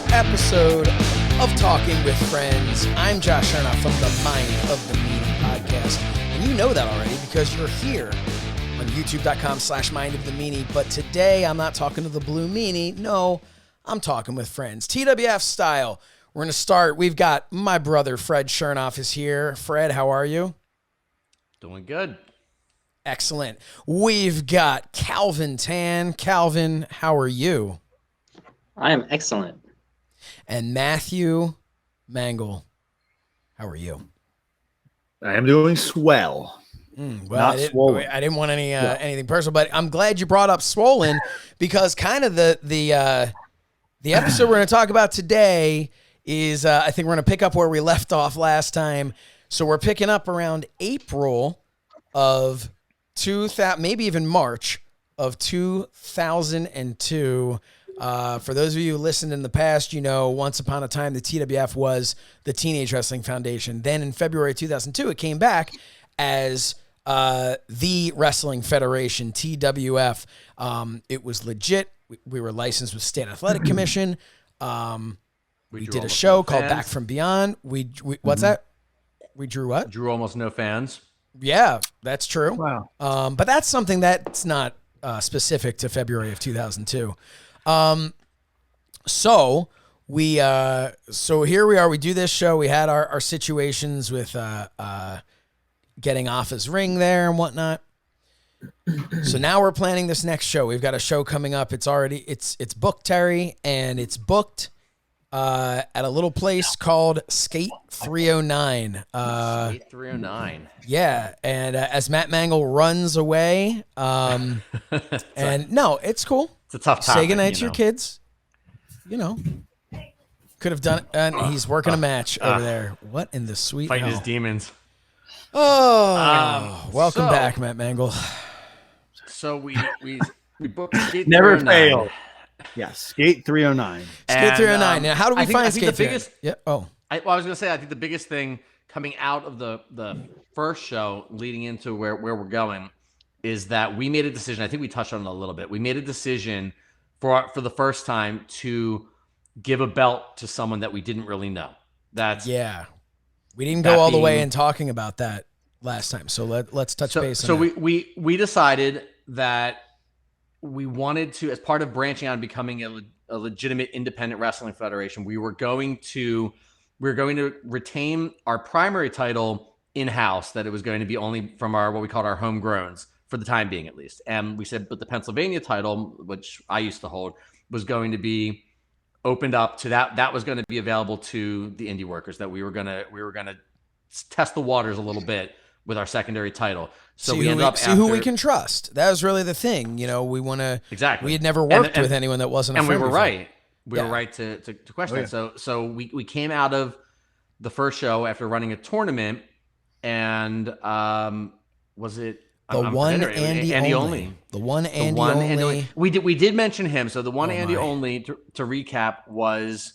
episode of Talking with Friends. I'm Josh Shernoff from the Mind of the Meaning podcast. And you know that already because you're here on youtube.com/Mind of the Meanie. But today I'm not talking to the Blue Meanie. No, I'm talking with friends. TWF style. We're going to start. We've got my brother, Fred Shernoff, is here. Fred, how are you? Doing good. Excellent. We've got Calvin Tan. Calvin, how are you? I am excellent. And Matthew Mangol, how are you? I am doing swell. Well, swollen. I didn't want anything personal, but I'm glad you brought up swollen because kind of the episode we're going to talk about today is I think we're going to pick up where we left off last time. So we're picking up around April of 2000, maybe even March of 2002. For those of you who listened in the past, you know, once upon a time, the TWF was the Teenage Wrestling Foundation. Then in February 2002, it came back as the Wrestling Federation, TWF. It was legit. We were licensed with State Athletic Commission. We did a show called Back from Beyond. We what's that? We drew what? Drew almost no fans. Yeah, that's true. Wow. But that's something that's not specific to February of 2002. So here we are. We do this show. We had our situations with getting off his ring there and whatnot. So now we're planning this next show. We've got a show coming up. It's booked, Terry, and it's booked at a little place called Skate 309. Skate 309. Yeah, and as Matt Mangol runs away, and no, it's cool. It's a tough topic. Say goodnight to your kids. You know, could have done. And he's working a match over there. What in the sweet Fighting hell? his demons. Oh, welcome back, Matt Mangol. So we booked Skate Never 309. fail. Yes, Skate 309. Skate 309. Now, how do we find Skate 309? Yeah. Oh, I was going to say, I think the biggest thing coming out of the first show leading into where we're going is that we made a decision. I think we touched on it a little bit. We made a decision for the first time to give a belt to someone that we didn't really know. Yeah. We didn't go all the way in talking about that last time. So let's touch base on that. So we decided that we wanted to, as part of branching out and becoming a legitimate independent wrestling federation, we were going to retain our primary title in-house, that it was going to be only from what we called our homegrowns for the time being, at least. And we said, but the Pennsylvania title, which I used to hold, was going to be opened up to that was going to be available to the indie workers, that we were going to test the waters a little bit with our secondary title. So we ended up see who we can trust. That was really the thing. You know, we want to, exactly. We had never worked with anyone that wasn't a friend. And we were before. right. We were right to question it. So we came out of the first show after running a tournament, and was it the one Andy only? The one Andy only. We did mention him. So the one Andy only, to recap, was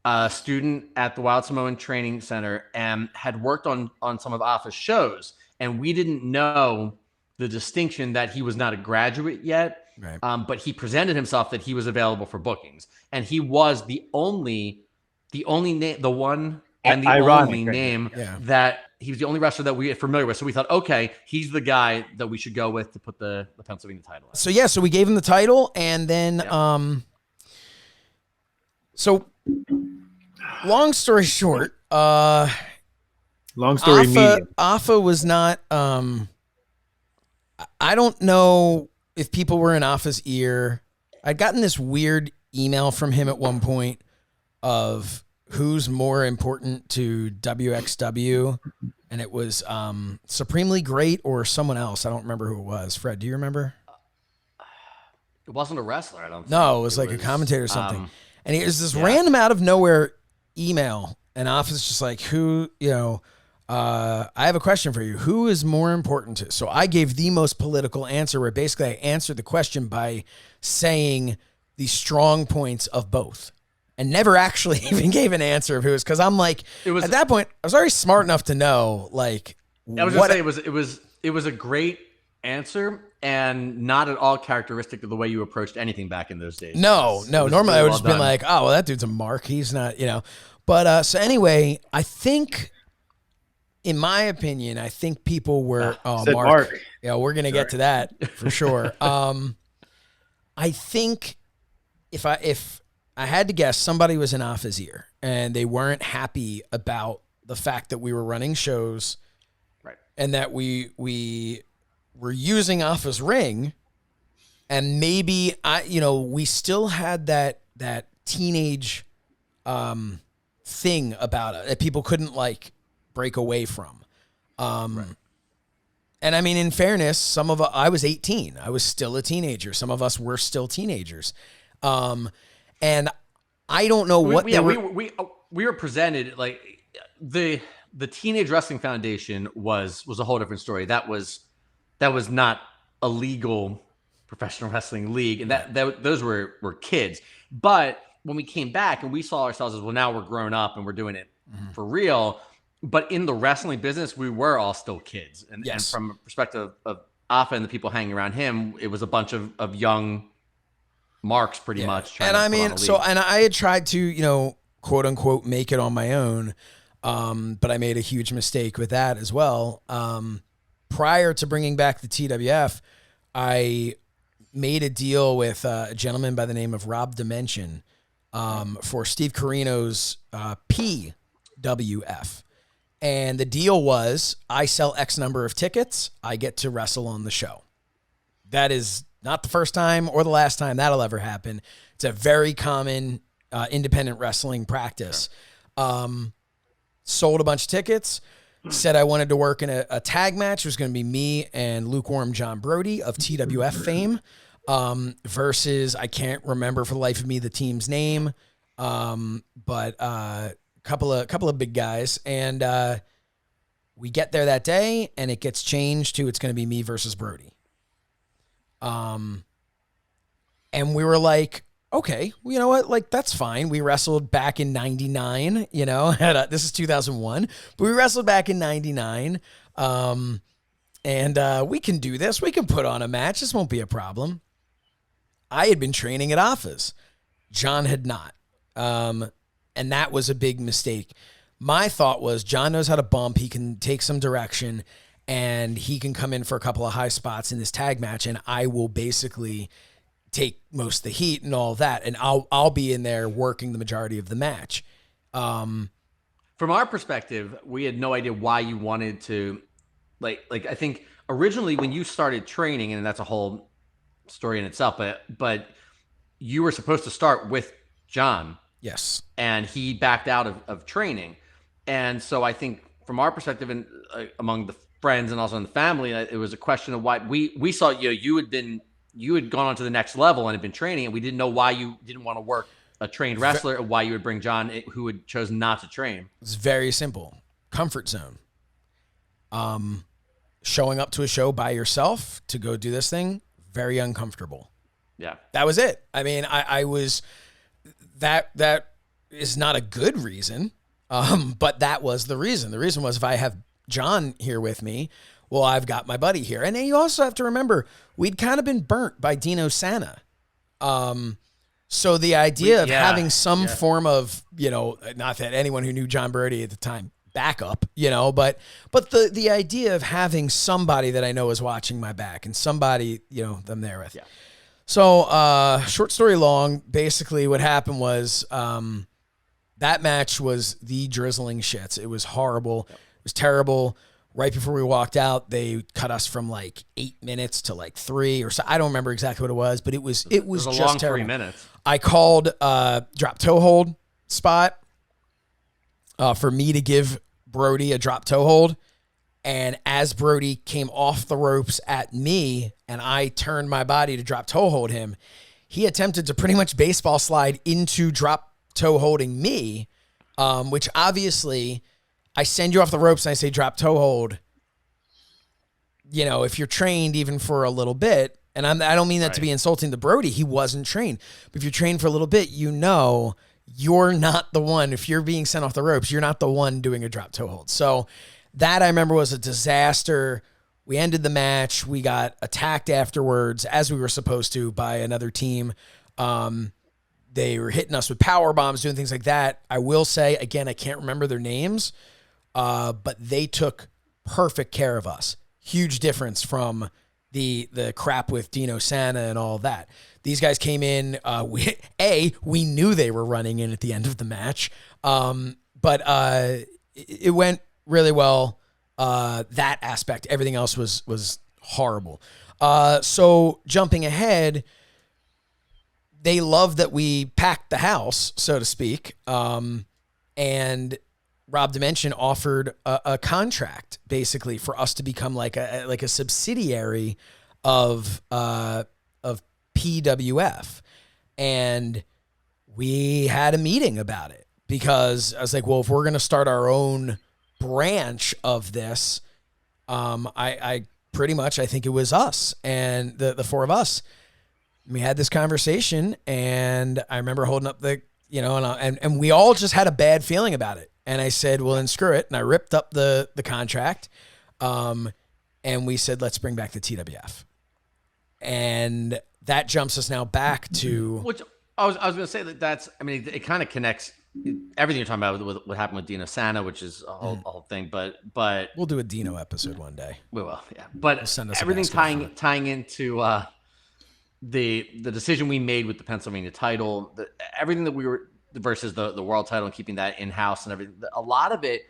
a student at the Wild Samoan Training Center and had worked on some of Alpha's shows, and we didn't know the distinction that he was not a graduate yet. Right. But he presented himself that he was available for bookings, and he was the only name, the one and the only name that he was the only wrestler that we were familiar with. So we thought, okay, he's the guy that we should go with to put the Pennsylvania title in. So we gave him the title, and then so long story short, long story medium. Alpha was not. I don't know if people were in Alpha's ear. I'd gotten this weird email from him at one point of who's more important to WXW, and it was Supremely Great or someone else. I don't remember who it was. Fred, do you remember? It wasn't a wrestler, I don't think. No, it was like a commentator or something. And it was this random out of nowhere email, and Alpha's just like, who, you know, I have a question for you. Who is more important to? So I gave the most political answer, where basically I answered the question by saying the strong points of both, and never actually even gave an answer of who it was, because I'm like, at that point, I was already smart enough to know, like, I was going to say it was a great answer, and not at all characteristic of the way you approached anything back in those days. No. Normally really I would well just been done. like, oh, well, that dude's a mark. He's not, But so anyway, I think, in my opinion, I think people were Said Mark. Yeah, we're gonna get to that for sure. I think if I had to guess, somebody was in Alpha's ear and they weren't happy about the fact that we were running shows, Right. and that we were using Alpha's ring, and maybe we still had that teenage thing about it that people couldn't like break away from. And I mean, in fairness, I was 18. I was still a teenager. Some of us were still teenagers. And I don't know what we were presented like the Teenage Wrestling Foundation was a whole different story. That was not a legal professional wrestling league, and that those were kids. But when we came back and we saw ourselves as, well, now we're grown up and we're doing it for real. But in the wrestling business, we were all still kids. And, Yes. and from a perspective of Alpha and the people hanging around him, it was a bunch of young marks pretty much. And I mean, and I had tried to, quote unquote, make it on my own. But I made a huge mistake with that as well. Prior to bringing back the TWF, I made a deal with a gentleman by the name of Rob Dimension for Steve Carino's PWF. And the deal was, I sell X number of tickets, I get to wrestle on the show. That is not the first time or the last time that'll ever happen. It's a very common independent wrestling practice. Sure. Sold a bunch of tickets, said I wanted to work in a tag match. It was going to be me and lukewarm John Brody of TWF fame versus, I can't remember for the life of me the team's name, but couple of big guys. And we get there that day, and it gets changed to, it's going to be me versus Brody. And we were like, okay, well, you know what? Like, that's fine. We wrestled back in 99, this is 2001, but we wrestled back in 99. And we can do this. We can put on a match. This won't be a problem. I had been training at Alpha's. John had not. And that was a big mistake. My thought was, John knows how to bump. He can take some direction, and he can come in for a couple of high spots in this tag match, and I will basically take most of the heat and all that, and I'll be in there working the majority of the match. From our perspective, we had no idea why you wanted to, like I think originally when you started training, and that's a whole story in itself, but you were supposed to start with John. Yes. And he backed out of training. And so I think from our perspective and among the friends and also in the family, it was a question of why we saw you had gone on to the next level and had been training, and we didn't know why you didn't want to work a trained wrestler, or why you would bring John, who had chosen not to train. It's very simple. Comfort zone. Showing up to a show by yourself to go do this thing, very uncomfortable. Yeah. That was it. I mean, I was, that is not a good reason. But that was the reason. The reason was, if I have John here with me, well, I've got my buddy here. And then you also have to remember, we'd kind of been burnt by Dino Santa. So the idea of having some form of, not that anyone who knew John Brody at the time, backup, but the idea of having somebody that I know is watching my back, and somebody, I'm there with. Yeah. So, short story long, basically what happened was, that match was the drizzling shits. It was horrible. Yep. It was terrible. Right before we walked out, they cut us from like 8 minutes to like 3 or so. I don't remember exactly what it was, but it was a just long terrible. 3 minutes. I called drop toe hold spot for me to give Brody a drop toe hold. And as Brody came off the ropes at me and I turned my body to drop toe hold him, he attempted to pretty much baseball slide into drop toe holding me, which obviously, I send you off the ropes and I say drop toe hold. If you're trained even for a little bit, and I don't mean that to be insulting to Brody, he wasn't trained. But if you're trained for a little bit, you're not the one. If you're being sent off the ropes, you're not the one doing a drop toe hold. So that, I remember, was a disaster. We ended the match. We got attacked afterwards, as we were supposed to, by another team. They were hitting us with power bombs, doing things like that. I will say, again, I can't remember their names, but they took perfect care of us. Huge difference from the crap with Dino Santa and all that. These guys came in. We knew they were running in at the end of the match, but it went really well. That aspect, everything else was horrible. So jumping ahead, they loved that we packed the house, so to speak. And Rob Dimension offered a contract basically for us to become like a subsidiary of PWF. And we had a meeting about it because I was like, well, if we're going to start our own branch of this, I pretty much, I think it was us and the four of us. We had this conversation, and I remember holding up the, and we all just had a bad feeling about it. And I said, well, then screw it. And I ripped up the contract. And we said, let's bring back the TWF. And that jumps us now back to, which I was going to say it kind of connects everything you're talking about with what happened with Dino Santa, which is a whole thing, but we'll do a Dino episode one day. We will. Yeah. But everything tying into, the decision we made with the Pennsylvania title, everything that we were versus the world title and keeping that in-house and everything, a lot of it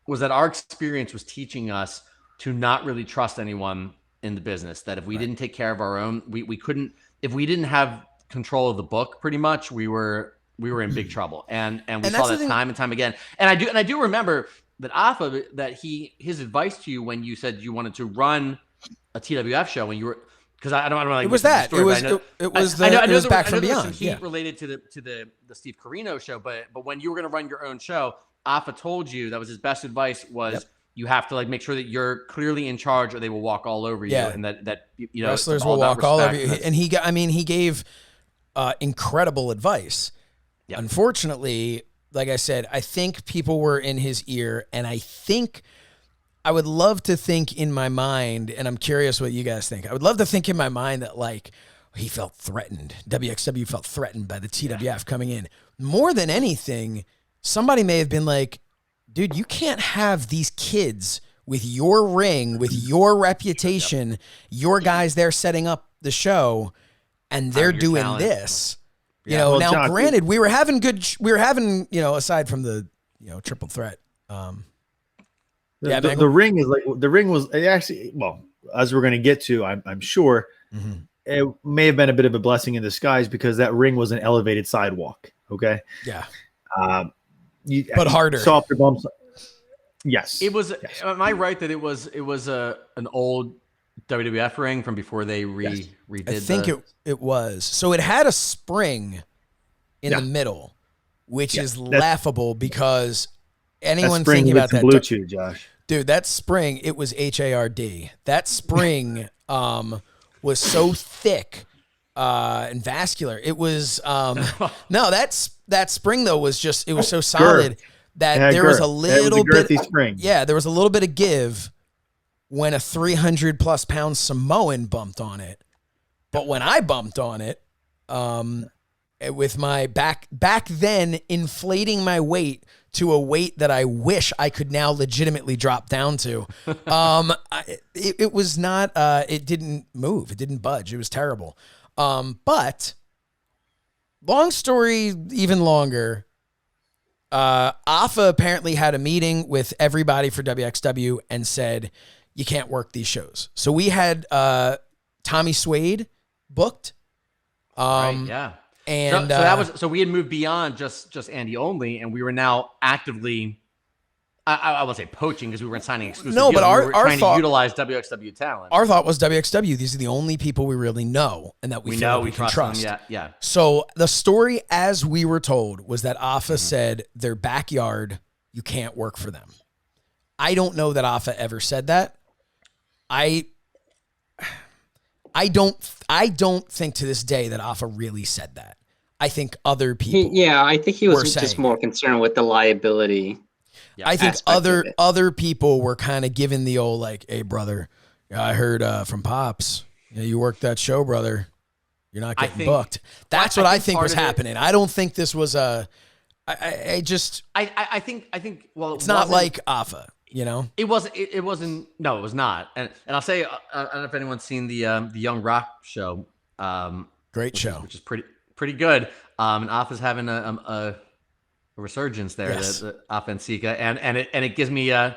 was that our experience was teaching us to not really trust anyone in the business, that if we didn't take care of our own, we couldn't, if we didn't have control of the book, pretty much we were in big trouble. And we saw that time and time again. And I do remember that Afa, that his advice to you when you said you wanted to run a TWF show when you were, because I don't know. Like, it was that. Story, it was Back from Beyond. There was some heat related to the Steve Carino show, but when you were going to run your own show, Afa told you that was his best advice was you have to make sure that you're clearly in charge, or they will walk all over you, and that wrestlers will walk all over you. And he gave incredible advice. Yep. Unfortunately, like I said, I think people were in his ear, and I would love to think in my mind, and I'm curious what you guys think. I would love to think in my mind that he felt threatened. WXW felt threatened by the TWF coming in. More than anything, somebody may have been like, dude, you can't have these kids with your ring, with your reputation, your guys there setting up the show, and they're doing talent. This. Now, Josh, granted, we were having, aside from the, triple threat, the ring was actually, well, as we're going to get to, I'm sure it may have been a bit of a blessing in disguise because that ring was an elevated sidewalk. Okay. Yeah. But harder. Softer bumps. Yes. It was, yes. Am I right that it was an old WWF ring from before they redid? I think it was. So it had a spring in the middle, which is laughable because anyone thinking about that Bluetooth, Josh. Dude, that spring, it was HARD. That spring was so thick and vascular. It was no, that spring though was just, it was so solid that there was a little bit spring. Yeah, there was a little bit of give when a 300+ pound Samoan bumped on it. But when I bumped on it, with my back then inflating my weight to a weight that I wish I could now legitimately drop down to. It was not, it didn't move. It didn't budge. It was terrible. But long story, even longer, Afa apparently had a meeting with everybody for WXW and said, you can't work these shows. So we had Tommy Suede booked. Right, yeah. And so we had moved beyond just Andy only, and we were now actively, I won't say poaching because we weren't signing exclusive deals. But we were trying to utilize WXW talent. Our thought was WXW. These are the only people we really know and that we know we can trust. Them, yeah. So the story, as we were told, was that Afa said their backyard, you can't work for them. I don't know that Afa ever said that. I don't think to this day that Afa really said that. I think other people. I think he was just more concerned with the liability. I think other people were kind of giving the old hey brother, Yeah, I heard from Pops. Yeah, you worked that show, brother. You're not getting booked. That's what I think was happening. I don't think this was a. I think. Well, it's not like Alpha. You know, it wasn't. It wasn't. No, it was not. And I'll say, I don't know if anyone's seen the Young Rock show. Great show, which is pretty good. And Alpha's having a resurgence there. Yes. The Alpha and Sika, and it gives me a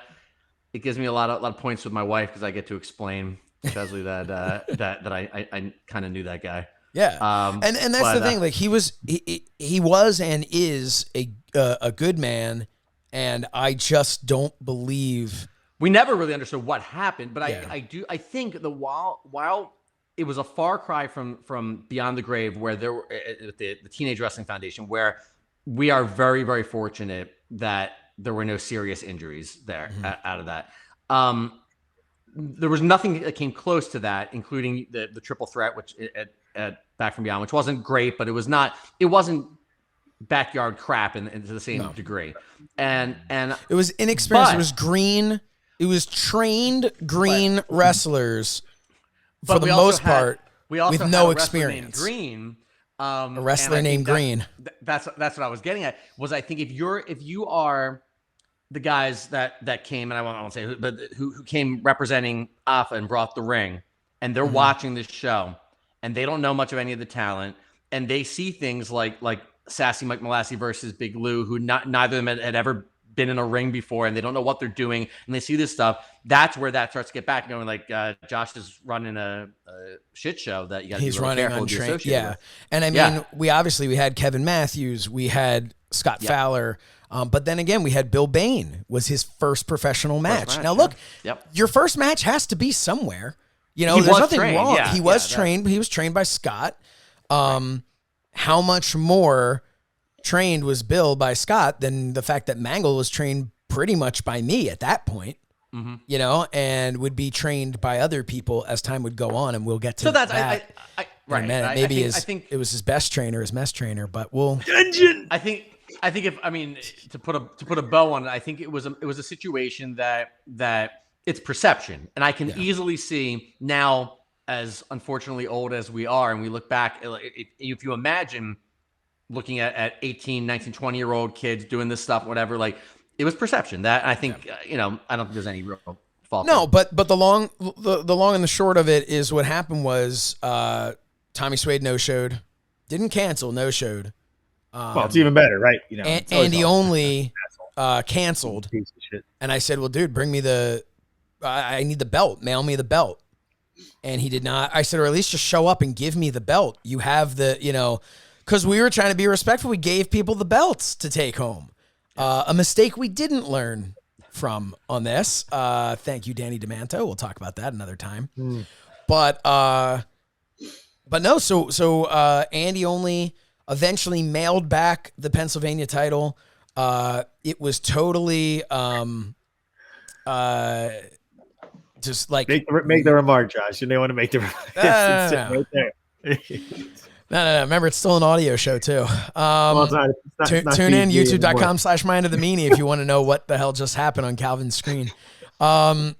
lot of points with my wife because I get to explain especially that I kind of knew that guy. Yeah, and that's the thing. Like he was and is a good man, and I just don't believe we never really understood what happened. But I think while it was a far cry from Beyond the Grave, where there were the Teenage Wrestling Foundation, where we are very, very fortunate that there were no serious injuries there out of that. There was nothing that came close to that, including the triple threat, which at Back from Beyond, which wasn't great, but it wasn't backyard crap to the same degree. And it was inexperienced. It was green. It was trained green wrestlers for the most part, with no experience. Green. A wrestler named Green. That's what I was getting at. Was I think if you are the guys that came, and I won't say who, but who came representing Alpha and brought the ring, and they're watching this show, and they don't know much of any of the talent, and they see things like Sassy Mike Malassi versus Big Lou, who neither of them had ever been in a ring before, and they don't know what they're doing, and they see this stuff. That's where that starts to get back going. Like Josh is running a shit show that you got to be really careful to be associated with. And I mean, we had Kevin Matthews, we had Scott Fowler. But then again, we had Bill Bain was his first professional match. Now look, your first match has to be somewhere. You know, there's nothing wrong. Yeah, he was trained. He was trained by Scott. How much more trained was Bill by Scott than the fact that Mangol was trained pretty much by me at that point? You know, and would be trained by other people as time would go on, and we'll get to that. In a minute. Maybe I think it was his best trainer, his Mest trainer, but we'll. Dungeon. I think to put a bow on it, I think it was a situation that it's perception, and I can easily see now, as unfortunately old as we are, and we look back, if you imagine looking at 18, 19, 20-year-old kids doing this stuff, whatever, like it was perception that I think I don't think there's any real fault. No, but the long and the short of it is what happened was Tommy Suede no-showed, didn't cancel, no-showed. Well, it's even better, right? You know, and he only canceled. Piece of shit. And I said, "Well, dude, bring me I need the belt. Mail me the belt." And he did not. I said, "Or at least just show up and give me the belt. You have because we were trying to be respectful. We gave people the belts to take home. A mistake we didn't learn from on this. Thank you, Danny DeManto. We'll talk about that another time. But no. So Andy only eventually mailed back the Pennsylvania title. It was totally just like make the remark, Josh. You may want to make the remark. Right there. No. Remember, it's still an audio show too. Tune in youtube.com/mind of the meanie if you want to know what the hell just happened on Calvin's screen. It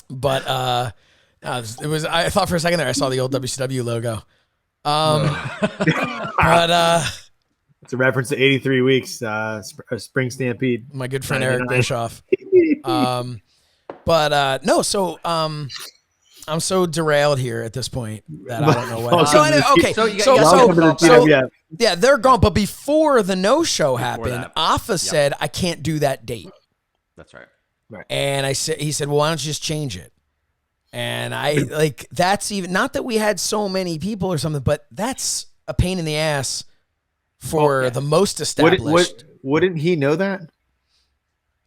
was. I thought for a second there I saw the old WCW logo. It's a reference to 83 weeks, Spring Stampede. My good friend Eric Bischoff. No, so I'm so derailed here at this point that I don't know what. Yeah, they're gone. But before the no-show happened, Alpha said I can't do that date. That's right. And he said, well, why don't you just change it? And that's even not that we had so many people or something, but that's a pain in the ass for the most established. Wouldn't he know that?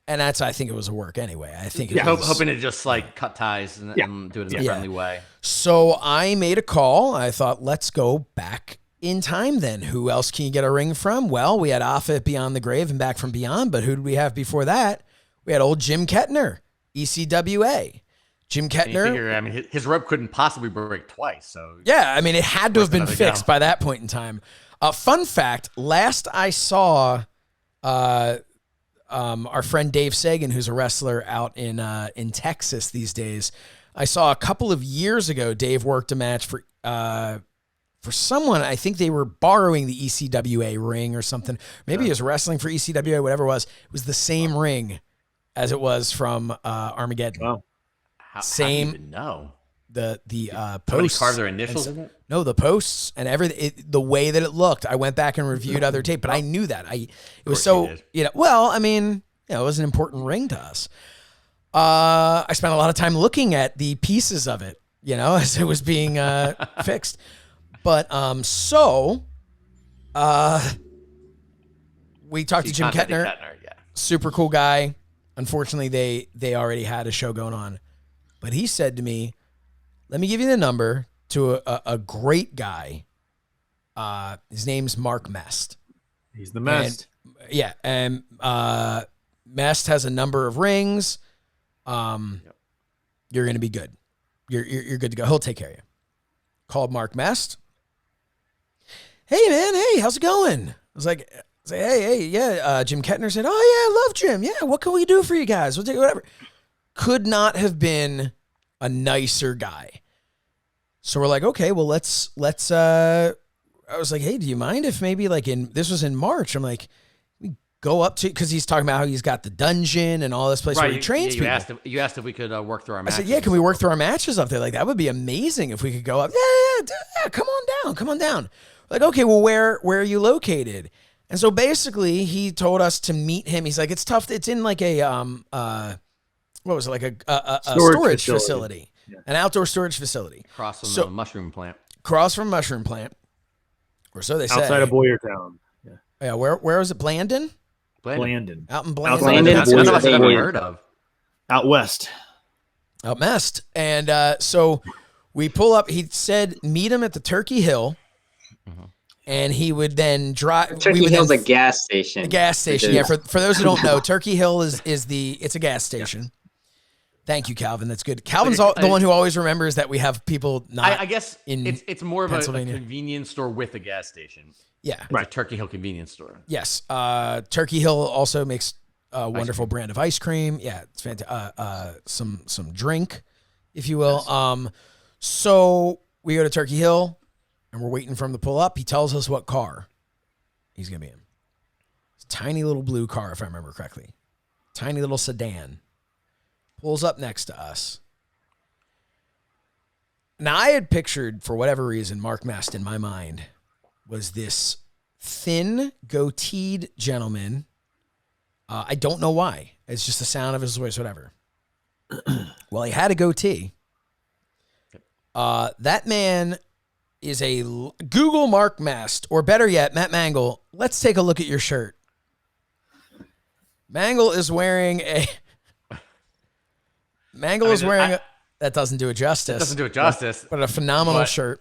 And I think it was a work anyway. I think hoping to just cut ties and do it in a friendly way. So I made a call. I thought, let's go back in time then. Who else can you get a ring from? Well, we had Alpha at Beyond the Grave and Back from Beyond, but who did we have before that? We had old Jim Kettner, ECWA. Jim Kettner. His rope couldn't possibly break twice. So yeah, it had to have been fixed by that point in time. Fun fact: last I saw, our friend Dave Sagan, who's a wrestler out in Texas these days, I saw a couple of years ago, Dave worked a match for someone. I think they were borrowing the ECWA ring or something. Maybe he was wrestling for ECWA, whatever it was. It was the same ring as it was from Armageddon. Wow. How do Same. you even know? The Somebody posts. carved their initials in it? No, the posts and everything. The way that it looked. I went back and reviewed other tape, but I knew that. It was so, well, I mean, it was an important ring to us. I spent a lot of time looking at the pieces of it, as it was being fixed. But we talked to Jim Kettner. Super cool guy. Unfortunately, they already had a show going on. But he said to me, let me give you the number to a great guy. His name's Mark Mest. He's the Mest. And Mest has a number of rings. You're going to be good. You're good to go. He'll take care of you. Called Mark Mest. Hey, man. Hey, how's it going? I was like, hey, yeah. Jim Kettner said, oh, yeah, I love Jim. Yeah, what can we do for you guys? We'll take whatever. Could not have been a nicer guy. So we're like, okay, well, let's. I was like, hey, do you mind if maybe this was in March? I'm like, we go up to, because he's talking about how he's got the dungeon and all this place where he trains people. You asked if we could work through our matches. I said, yeah, can we work through our matches up there? Like, that would be amazing if we could go up. Yeah, come on down. Like, okay, well, where are you located? And so basically he told us to meet him. He's like, it's tough. It's in like a, what was it? Like a storage facility. Yeah. An outdoor storage facility. Across from the mushroom plant. Across from mushroom plant. Or so they say. Outside of Boyertown. Yeah, where is it? Blandon? Blandon. Out in Blandon. That's none of us have ever heard of. Out west. Out Mest. And so we pull up. He said, meet him at the Turkey Hill. Mm-hmm. And he would then drive. Turkey Hill's a gas station. A gas station. Yeah, for those who don't know, Turkey Hill it's a gas station. Yeah. Thank you, Calvin. That's good. Calvin's the one who always remembers that we have people not. I guess it's more of a convenience store with a gas station. Yeah, it's a Turkey Hill convenience store. Yes, Turkey Hill also makes a wonderful brand of ice cream. Yeah, it's fantastic. Some drink, if you will. Yes. So we go to Turkey Hill, and we're waiting for him to pull up. He tells us what car he's gonna be in. It's a tiny little blue car, if I remember correctly. Tiny little sedan. Pulls up next to us. Now, I had pictured, for whatever reason, Mark Mest in my mind was this thin, goateed gentleman. I don't know why. It's just the sound of his voice, whatever. Well, he had a goatee. That man is a Google Mark Mest, or better yet, Matt Mangol. Let's take a look at your shirt. Mangol is wearing a... that doesn't do it justice. It doesn't do it justice. But a phenomenal shirt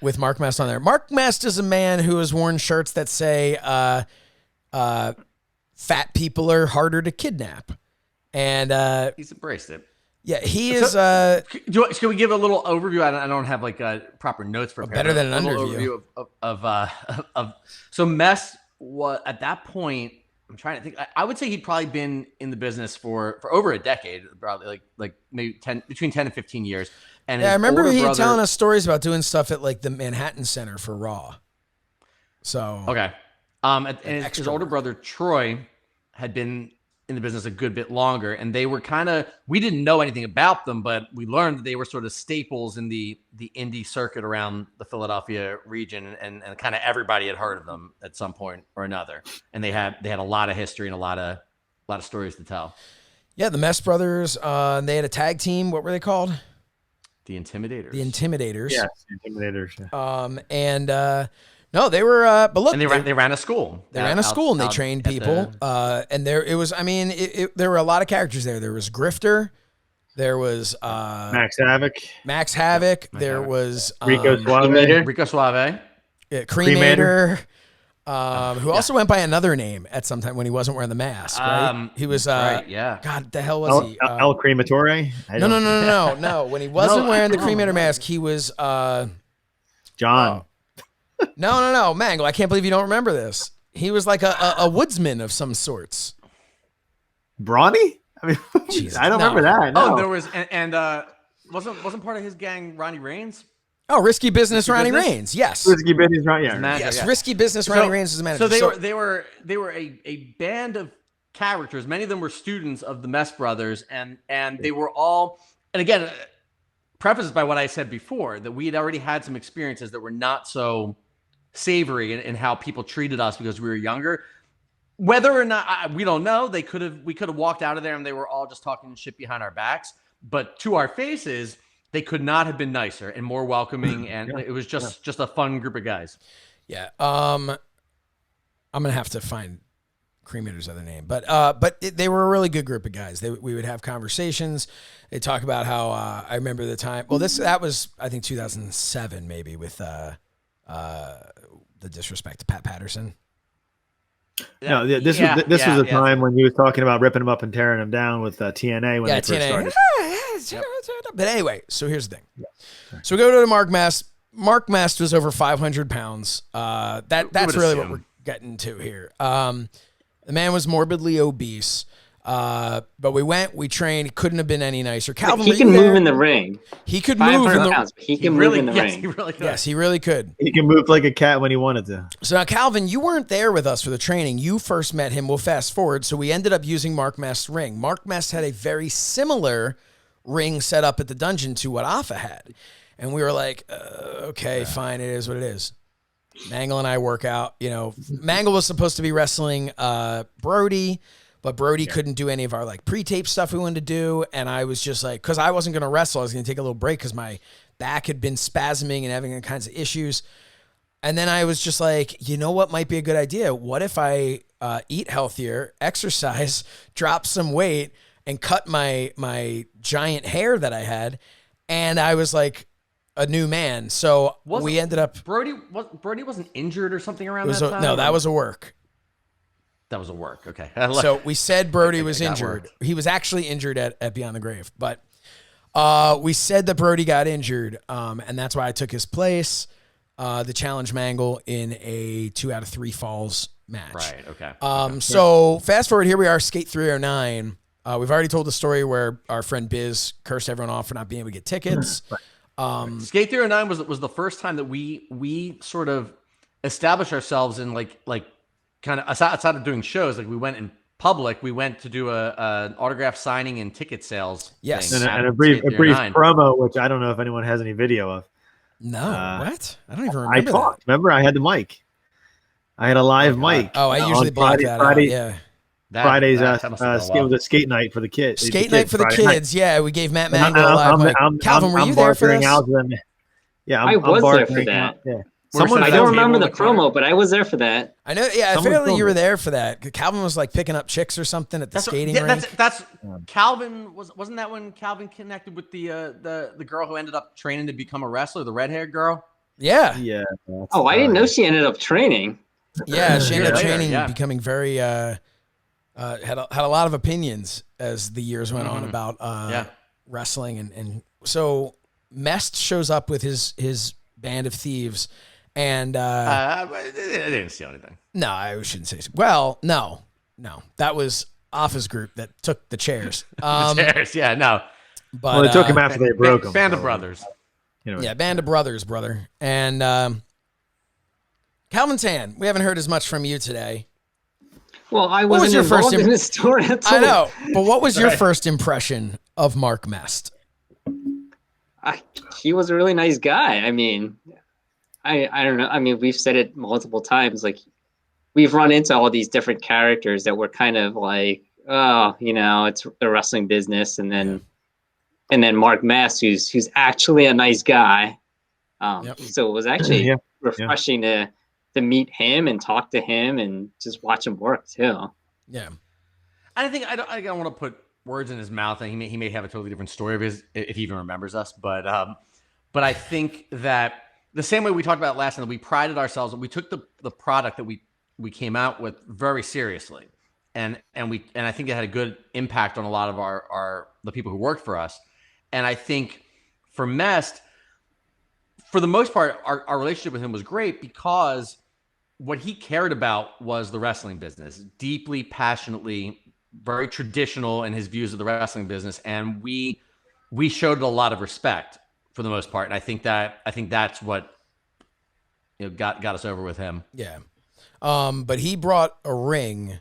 with Mark Mest on there. Mark Mest is a man who has worn shirts that say fat people are harder to kidnap. And he's embraced it. Yeah, he is. Can we give a little overview? I don't have proper notes prepared. Better than an underview of So Mest was at that point. I'm trying to think. I would say he'd probably been in the business for over a decade, probably like maybe between 10 and 15 years. And I remember he telling us stories about doing stuff at like the Manhattan Center for Raw. So okay, and his older brother Troy had been in the business a good bit longer, and they were we didn't know anything about them, but we learned that they were sort of staples in the indie circuit around the Philadelphia region, and kind of everybody had heard of them at some point or another, and they had a lot of history and a lot of stories to tell. Yeah, the Mest brothers, they had a tag team. What were they called? The Intimidators. The Intimidators. Yes, the Intimidators. Yeah. No, they were, but look, and they ran a school. They ran a school and they trained people. And there were a lot of characters there. There was Grifter. There was Max Havoc. There was Rico Suave. Yeah, Cremator. Who also went by another name at some time when he wasn't wearing the mask, right? He was, right, yeah. God, the hell was he? El Crematore? No. When he wasn't wearing the Cremator mask, he was John. No, Mangol. I can't believe you don't remember this. He was like a woodsman of some sorts. Brawny? I mean, Jesus, I don't no. remember that. No. Oh, there was wasn't part of his gang Ronnie Reigns? Oh, Risky Business, Risky Ronnie Business? Reigns. Yes. Risky Business, right? Yeah. Manager, Yes, yeah. Risky Business, Ronnie Reigns was the manager. So they were a band of characters. Many of them were students of the Mest brothers, and they were all. And again, prefaced by what I said before, that we had already had some experiences that were not so savory in how people treated us because we were younger. Whether or not we don't know, we could have walked out of there and they were all just talking shit behind our backs. But to our faces, they could not have been nicer and more welcoming, and it was just a fun group of guys. Yeah. I'm gonna have to find Cremator's other name, but they were a really good group of guys. We would have conversations. They talk about how I remember the time. Well, that was I think 2007 maybe with the disrespect to Pat Patterson. No, this was a time when you were talking about ripping them up and tearing them down with TNA when they first started. But anyway, so here's the thing. So we go to Mark Mest. Mark Mest was over 500 pounds. That's really what we're getting to here. The man was morbidly obese. But we trained. He couldn't have been any nicer. Calvin, he can move in the ring. He could move in the ring. He can move in the ring. He really could. Yes, he really could. He can move like a cat when he wanted to. So now, Calvin, you weren't there with us for the training. You first met him. We'll fast forward. So we ended up using Mark Mest's ring. Mark Mest had a very similar ring set up at the dungeon to what Afa had. And we were like, okay, fine. It is what it is. Mangol and I work out. Mangol was supposed to be wrestling Brody, but Brody couldn't do any of our pre-tape stuff we wanted to do. And I was just like, because I wasn't going to wrestle, I was going to take a little break because my back had been spasming and having all kinds of issues. And then I was just like, you know what might be a good idea? What if I eat healthier, exercise, drop some weight, and cut my giant hair that I had? And I was like a new man. So we ended up... Brody wasn't injured or something around that time? No, that was a work. That was a work. Okay. So we said Brody was injured. He was actually injured at Beyond the Grave, but we said that Brody got injured, and that's why I took his place. The challenge Mangol in a 2 out of 3 falls match. Right. Okay. So fast forward, here we are, Skate 309. We've already told the story where our friend Biz cursed everyone off for not being able to get tickets. Skate 309 was the first time that we sort of established ourselves in like kind of outside of doing shows. Like we went in public, we went to do an autograph signing and ticket sales. Yes. And a brief promo, which I don't know if anyone has any video of. No, what? I don't even remember. I talked. Remember, I had the mic. I had a live mic. Oh, I usually block that out. Yeah. Fridays, was a skate night for the kids. Skate night for the kids. Yeah, we gave Matt Mangol a live mic. Calvin, were you there for this? Yeah, I was there for that. Yeah. I don't remember the promo, but I was there for that. I know. Yeah, I feel like you were there for that. Calvin was picking up chicks or something at the skating rink. That's Calvin. Wasn't that when Calvin connected with the girl who ended up training to become a wrestler, the red-haired girl? Yeah. Yeah. Oh, I didn't know she ended up training. Yeah, she ended up training, becoming very had a lot of opinions as the years went on about wrestling, and so Mest shows up with his band of thieves. And I didn't see anything. No, I shouldn't say so. Well, no, that was Afa's group that took the chairs. The chairs, yeah, no. But they took him after they broke him. Band of brothers. Yeah, band of brothers, brother. And Calvin Tan, we haven't heard as much from you today. Well, I wasn't involved in this story at all. I know, but what was your first impression of Mark Mest? He was a really nice guy. I mean, I don't know. I mean, we've said it multiple times. We've run into all these different characters that were kind of like, oh, it's the wrestling business, and then Mark Mest, who's actually a nice guy. So it was actually refreshing to meet him and talk to him and just watch him work too. Yeah, I don't want to put words in his mouth, and he may have a totally different story of his if he even remembers us, but I think that. The same way we talked about last time, we prided ourselves, we took the product that we came out with very seriously, and I think it had a good impact on a lot of the people who worked for us. And I think for Mest, for the most part, our relationship with him was great because what he cared about was the wrestling business, deeply, passionately very traditional in his views of the wrestling business, and we showed a lot of respect for the most part. And I think that's what got us over with him. Yeah. But he brought a ring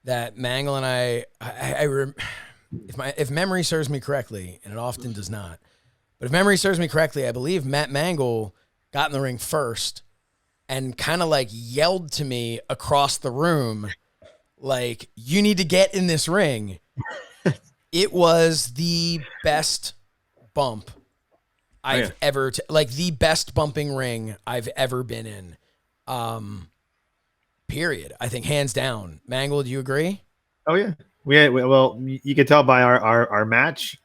that Mangol and if memory serves me correctly, and it often does not, but if memory serves me correctly, I believe Matt Mangol got in the ring first and kind of like yelled to me across the room, like, you need to get in this ring. It was the best bump I've ever, like the best bumping ring I've ever been in. Period. I think hands down. Mangol, do you agree? Oh yeah. Well, you can tell by our match.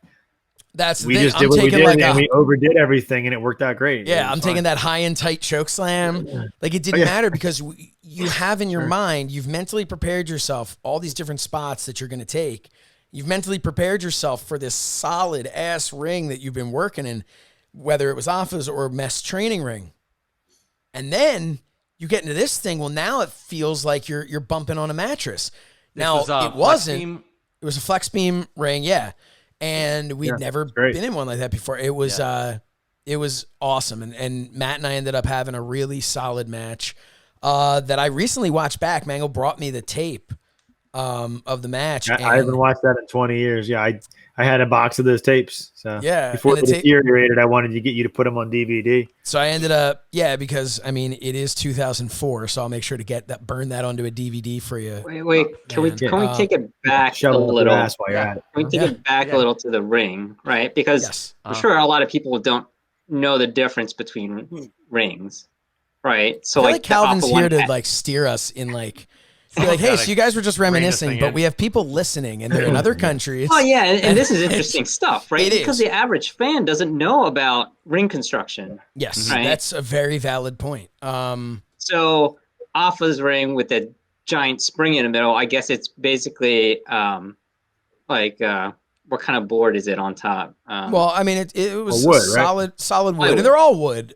That's the we thing. just did I'm what we taking did, like and we overdid everything, and it worked out great. Yeah, I'm taking that high and tight choke slam. Like, it didn't matter because you have in your mind, you've mentally prepared yourself, all these different spots that you're going to take. You've mentally prepared yourself for this solid ass ring that you've been working in, whether it was Alpha's or Mest training ring. And then you get into this thing. Well, now it feels like you're bumping on a mattress. Now, it wasn't. It was a flex beam ring, yeah. And we'd never been in one like that before. It was awesome. And Matt and I ended up having a really solid match that I recently watched back. Mangol brought me the tape of the match. I haven't watched that in 20 years. Yeah, I had a box of those tapes. So before it deteriorated, I wanted to get you to put them on DVD. So I ended up, because I mean, it is 2004, so I'll make sure to burn that onto a DVD for you. Wait, can we take it back a little? Can we take it back a little to the ring, right? Because I'm sure a lot of people don't know the difference between rings, right? So I feel like Calvin's here to like steer us in like. You're like, hey, so you guys were just reminiscing, but we have people listening, and they're in other countries. Oh, yeah, and this is interesting stuff, right? Because the average fan doesn't know about ring construction. Yes, right? That's a very valid point. So Alpha's ring with a giant spring in the middle, I guess it's basically what kind of board is it on top? Well, I mean, it was wood, solid wood. And they're all wood.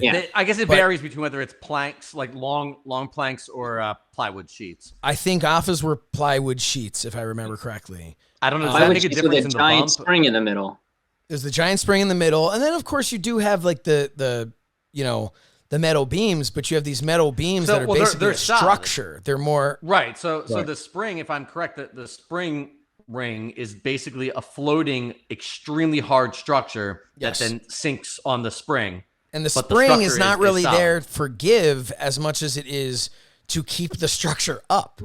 Yeah. I guess it varies between whether it's planks, like long planks, or plywood sheets. I think Alphas were plywood sheets, if I remember correctly. I don't know. Does that make a difference in the giant spring in the middle? There's the giant spring in the middle, and then of course you do have like the metal beams, but you have these metal beams that are basically a structure. They're more right. So the spring, if I'm correct, the spring ring is basically a floating, extremely hard structure that then sinks on the spring. And the spring is not really there for give as much as it is to keep the structure up.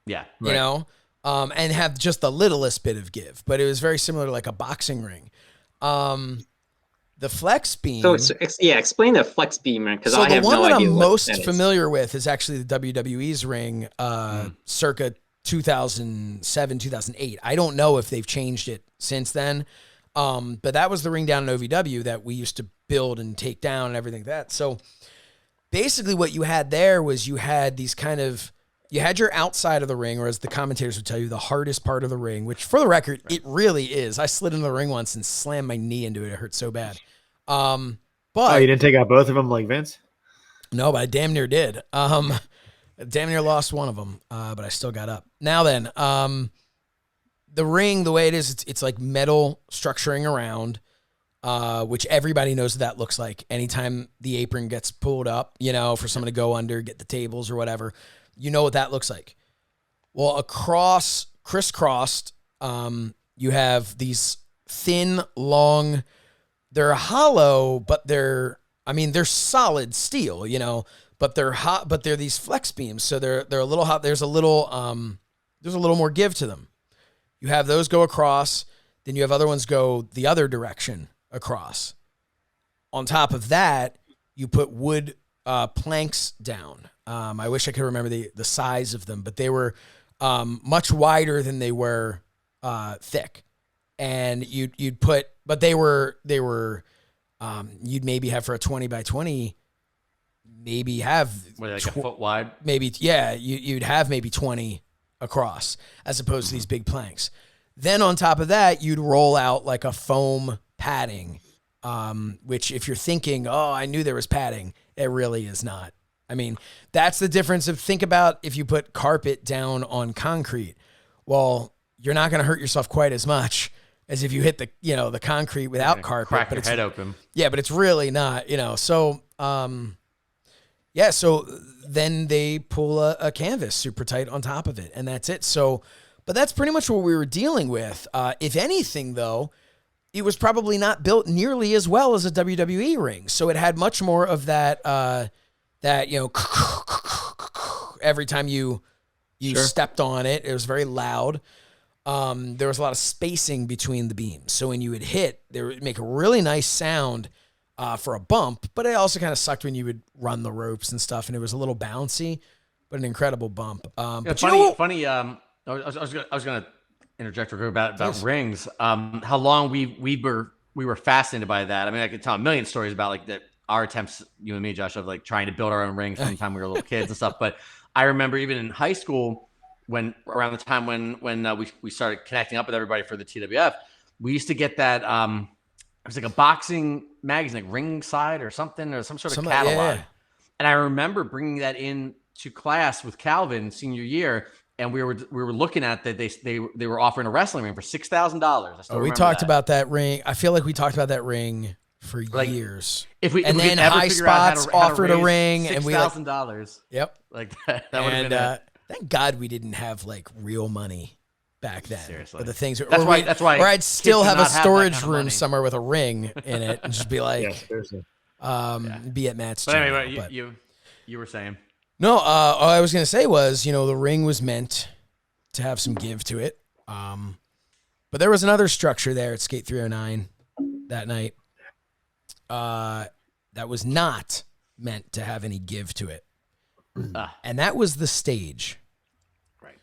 Yeah. You know? And have just the littlest bit of give. But it was very similar to like a boxing ring. The flex beam. So explain the flex beam ring, because I have no idea. So the one that I'm most familiar with is actually the WWE's ring, circa 2007, 2008. I don't know if they've changed it since then. But that was the ring down in OVW that we used to build and take down and everything like that. So basically what you had there was you had your outside of the ring, or as the commentators would tell you, the hardest part of the ring, which for the record, it really is. I slid into the ring once and slammed my knee into it. It hurt so bad. But you didn't take out both of them like Vince? No, but I damn near did. Damn near lost one of them, but I still got up. Now then, the ring, the way it is, it's like metal structuring around, which everybody knows what that looks like. Anytime the apron gets pulled up, for someone to go under, get the tables or whatever, you know what that looks like. Well, crisscrossed, you have these thin, long, they're hollow, but they're solid steel, but they're hot, but they're these flex beams. So they're a little hot. There's a little more give to them. You have those go across, then you have other ones go the other direction across. On top of that, you put wood planks down. I wish I could remember the size of them, but they were much wider than they were thick. And you'd put, but they were you'd maybe have for a 20 by 20, maybe have like a foot wide. Maybe you'd have maybe 20 across as opposed to these big planks. Then on top of that, you'd roll out like a foam padding, which if you're thinking, oh, I knew there was padding, it really is not. I mean, that's the difference of, think about if you put carpet down on concrete. Well, you're not going to hurt yourself quite as much as if you hit the, the concrete without carpet. Crack but your it's head open. Yeah, but it's really not, So, so then they pull a canvas super tight on top of it, and that's it. So, but that's pretty much what we were dealing with. If anything, though, it was probably not built nearly as well as a WWE ring. So it had much more of that, every time you stepped on it, it was very loud. There was a lot of spacing between the beams. So when you would hit, they would make a really nice sound for a bump, but it also kind of sucked when you would run the ropes and stuff, and it was a little bouncy, but an incredible bump. But funny. I was gonna interject real quick about rings. How long we were fascinated by that. I mean, I could tell a million stories about like our attempts, you and me, Josh, of like trying to build our own rings from the time we were little kids and stuff. But I remember even in high school, around the time when we started connecting up with everybody for the TWF, we used to get that. It was like a boxing magazine, like Ringside or something, or some sort of catalog. Yeah. And I remember bringing that in to class with Calvin senior year, and we were looking at that they were offering a wrestling ring for $6,000. We talked about that ring. I feel like we talked about that ring for years. If we then High Spots offered a ring, and we $6,000. Yep, like that would have been. Thank God we didn't have like real money back then. Seriously, but the things. That's why. Or I'd still have a storage room somewhere with a ring in it, and just be like, be at Matt's. But anyway, you were saying. No, all I was gonna say was, the ring was meant to have some give to it. But there was another structure there at Skate 309 that night. That was not meant to have any give to it. And that was the stage. Right.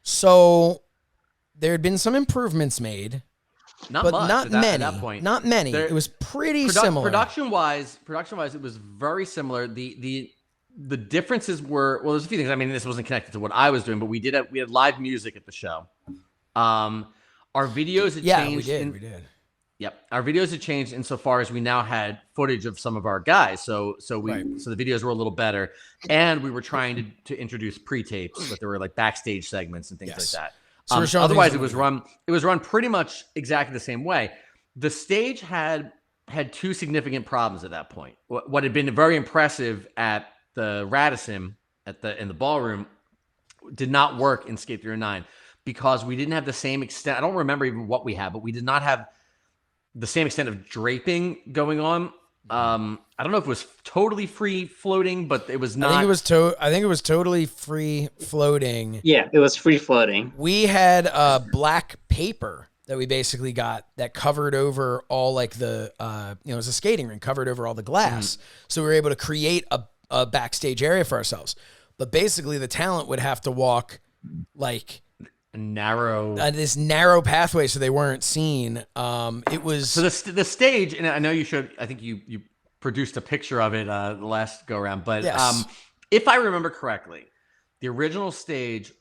So there had been some improvements made, but not many. At that point. Not many. It was pretty similar. Production wise, it was very similar. The differences were, well, there's a few things. I mean, this wasn't connected to what I was doing, but we had live music at the show. Our videos had changed. We did. Yep. Our videos had changed insofar as we now had footage of some of our guys. So the videos were a little better, and we were trying to introduce pre-tapes, but there were like backstage segments and things like that. So otherwise it was run pretty much exactly the same way. The stage had two significant problems at that point. What had been very impressive at the Radisson in the ballroom did not work in Skate 309 because we didn't have the same extent. I don't remember even what we had, but we did not have the same extent of draping going on. I don't know if it was totally free floating, but it was not. I think it was totally free floating. Yeah, it was free floating. We had black paper that we basically got that covered over all like the it was a skating rink covered over all the glass. So we were able to create a backstage area for ourselves. But basically the talent would have to walk like this narrow pathway so they weren't seen. It was so the stage, and I know you showed, I think you produced a picture of it the last go around, but yes. If I remember correctly, the original stage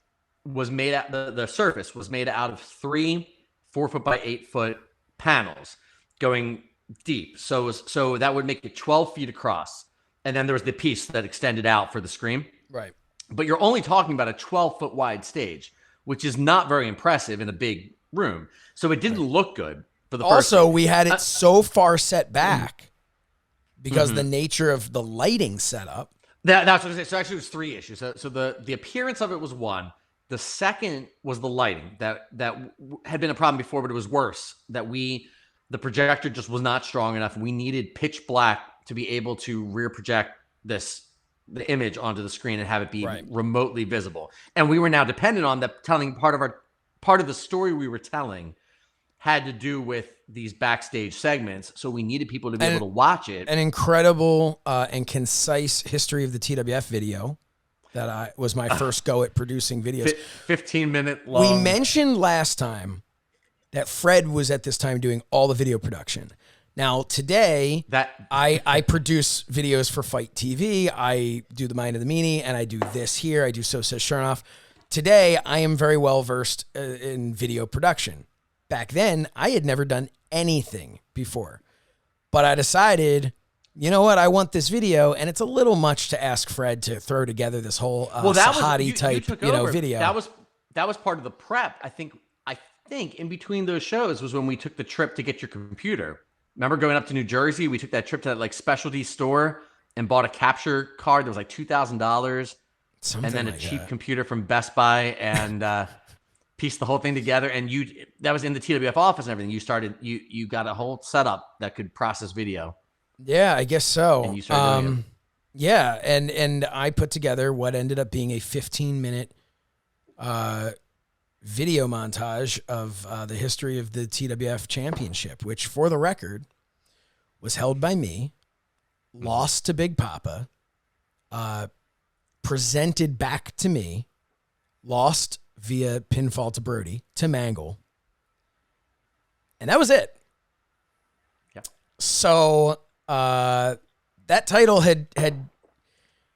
was made out, the surface was made out of 3 4-foot by 8-foot panels going deep. So that would make it 12 feet across. And then there was the piece that extended out for the screen. Right. But you're only talking about a 12-foot wide stage, which is not very impressive in a big room. So it didn't look good for the first Also, we had it so far set back because the nature of the lighting setup. That's what I was going to say. So actually it was 3 issues. So the appearance of it was one. The second was the lighting that had been a problem before, but it was worse. The projector just was not strong enough. We needed pitch black to be able to rear project the image onto the screen and have it be remotely visible. And we were now dependent on that telling part of the story we were telling had to do with these backstage segments. So we needed people to be able to watch it. An incredible and concise history of the TWF video. That was my first go at producing videos. 15-minute long. We mentioned last time that Fred was at this time doing all the video production. Now, today, I produce videos for FITE TV. I do the Mind of the Meanie, and I do this here. I do So Says Shernoff. Today, I am very well versed in video production. Back then, I had never done anything before. But I decided, you know what? I want this video, and it's a little much to ask Fred to throw together this whole Sahadi type, video. That that was part of the prep. I think in between those shows was when we took the trip to get your computer. Remember going up to New Jersey? We took that trip to that like specialty store and bought a capture card that was like $2,000, and then a cheap computer from Best Buy, and pieced the whole thing together. And that was in the TWF office and everything. You got a whole setup that could process video. Yeah, I guess so. And you started doing it. Yeah, and I put together what ended up being a 15-minute video montage of the history of the TWF Championship, which, for the record, was held by me, lost to Big Papa, presented back to me, lost via pinfall to Brody, to Mangol, and that was it. Yeah. So that title had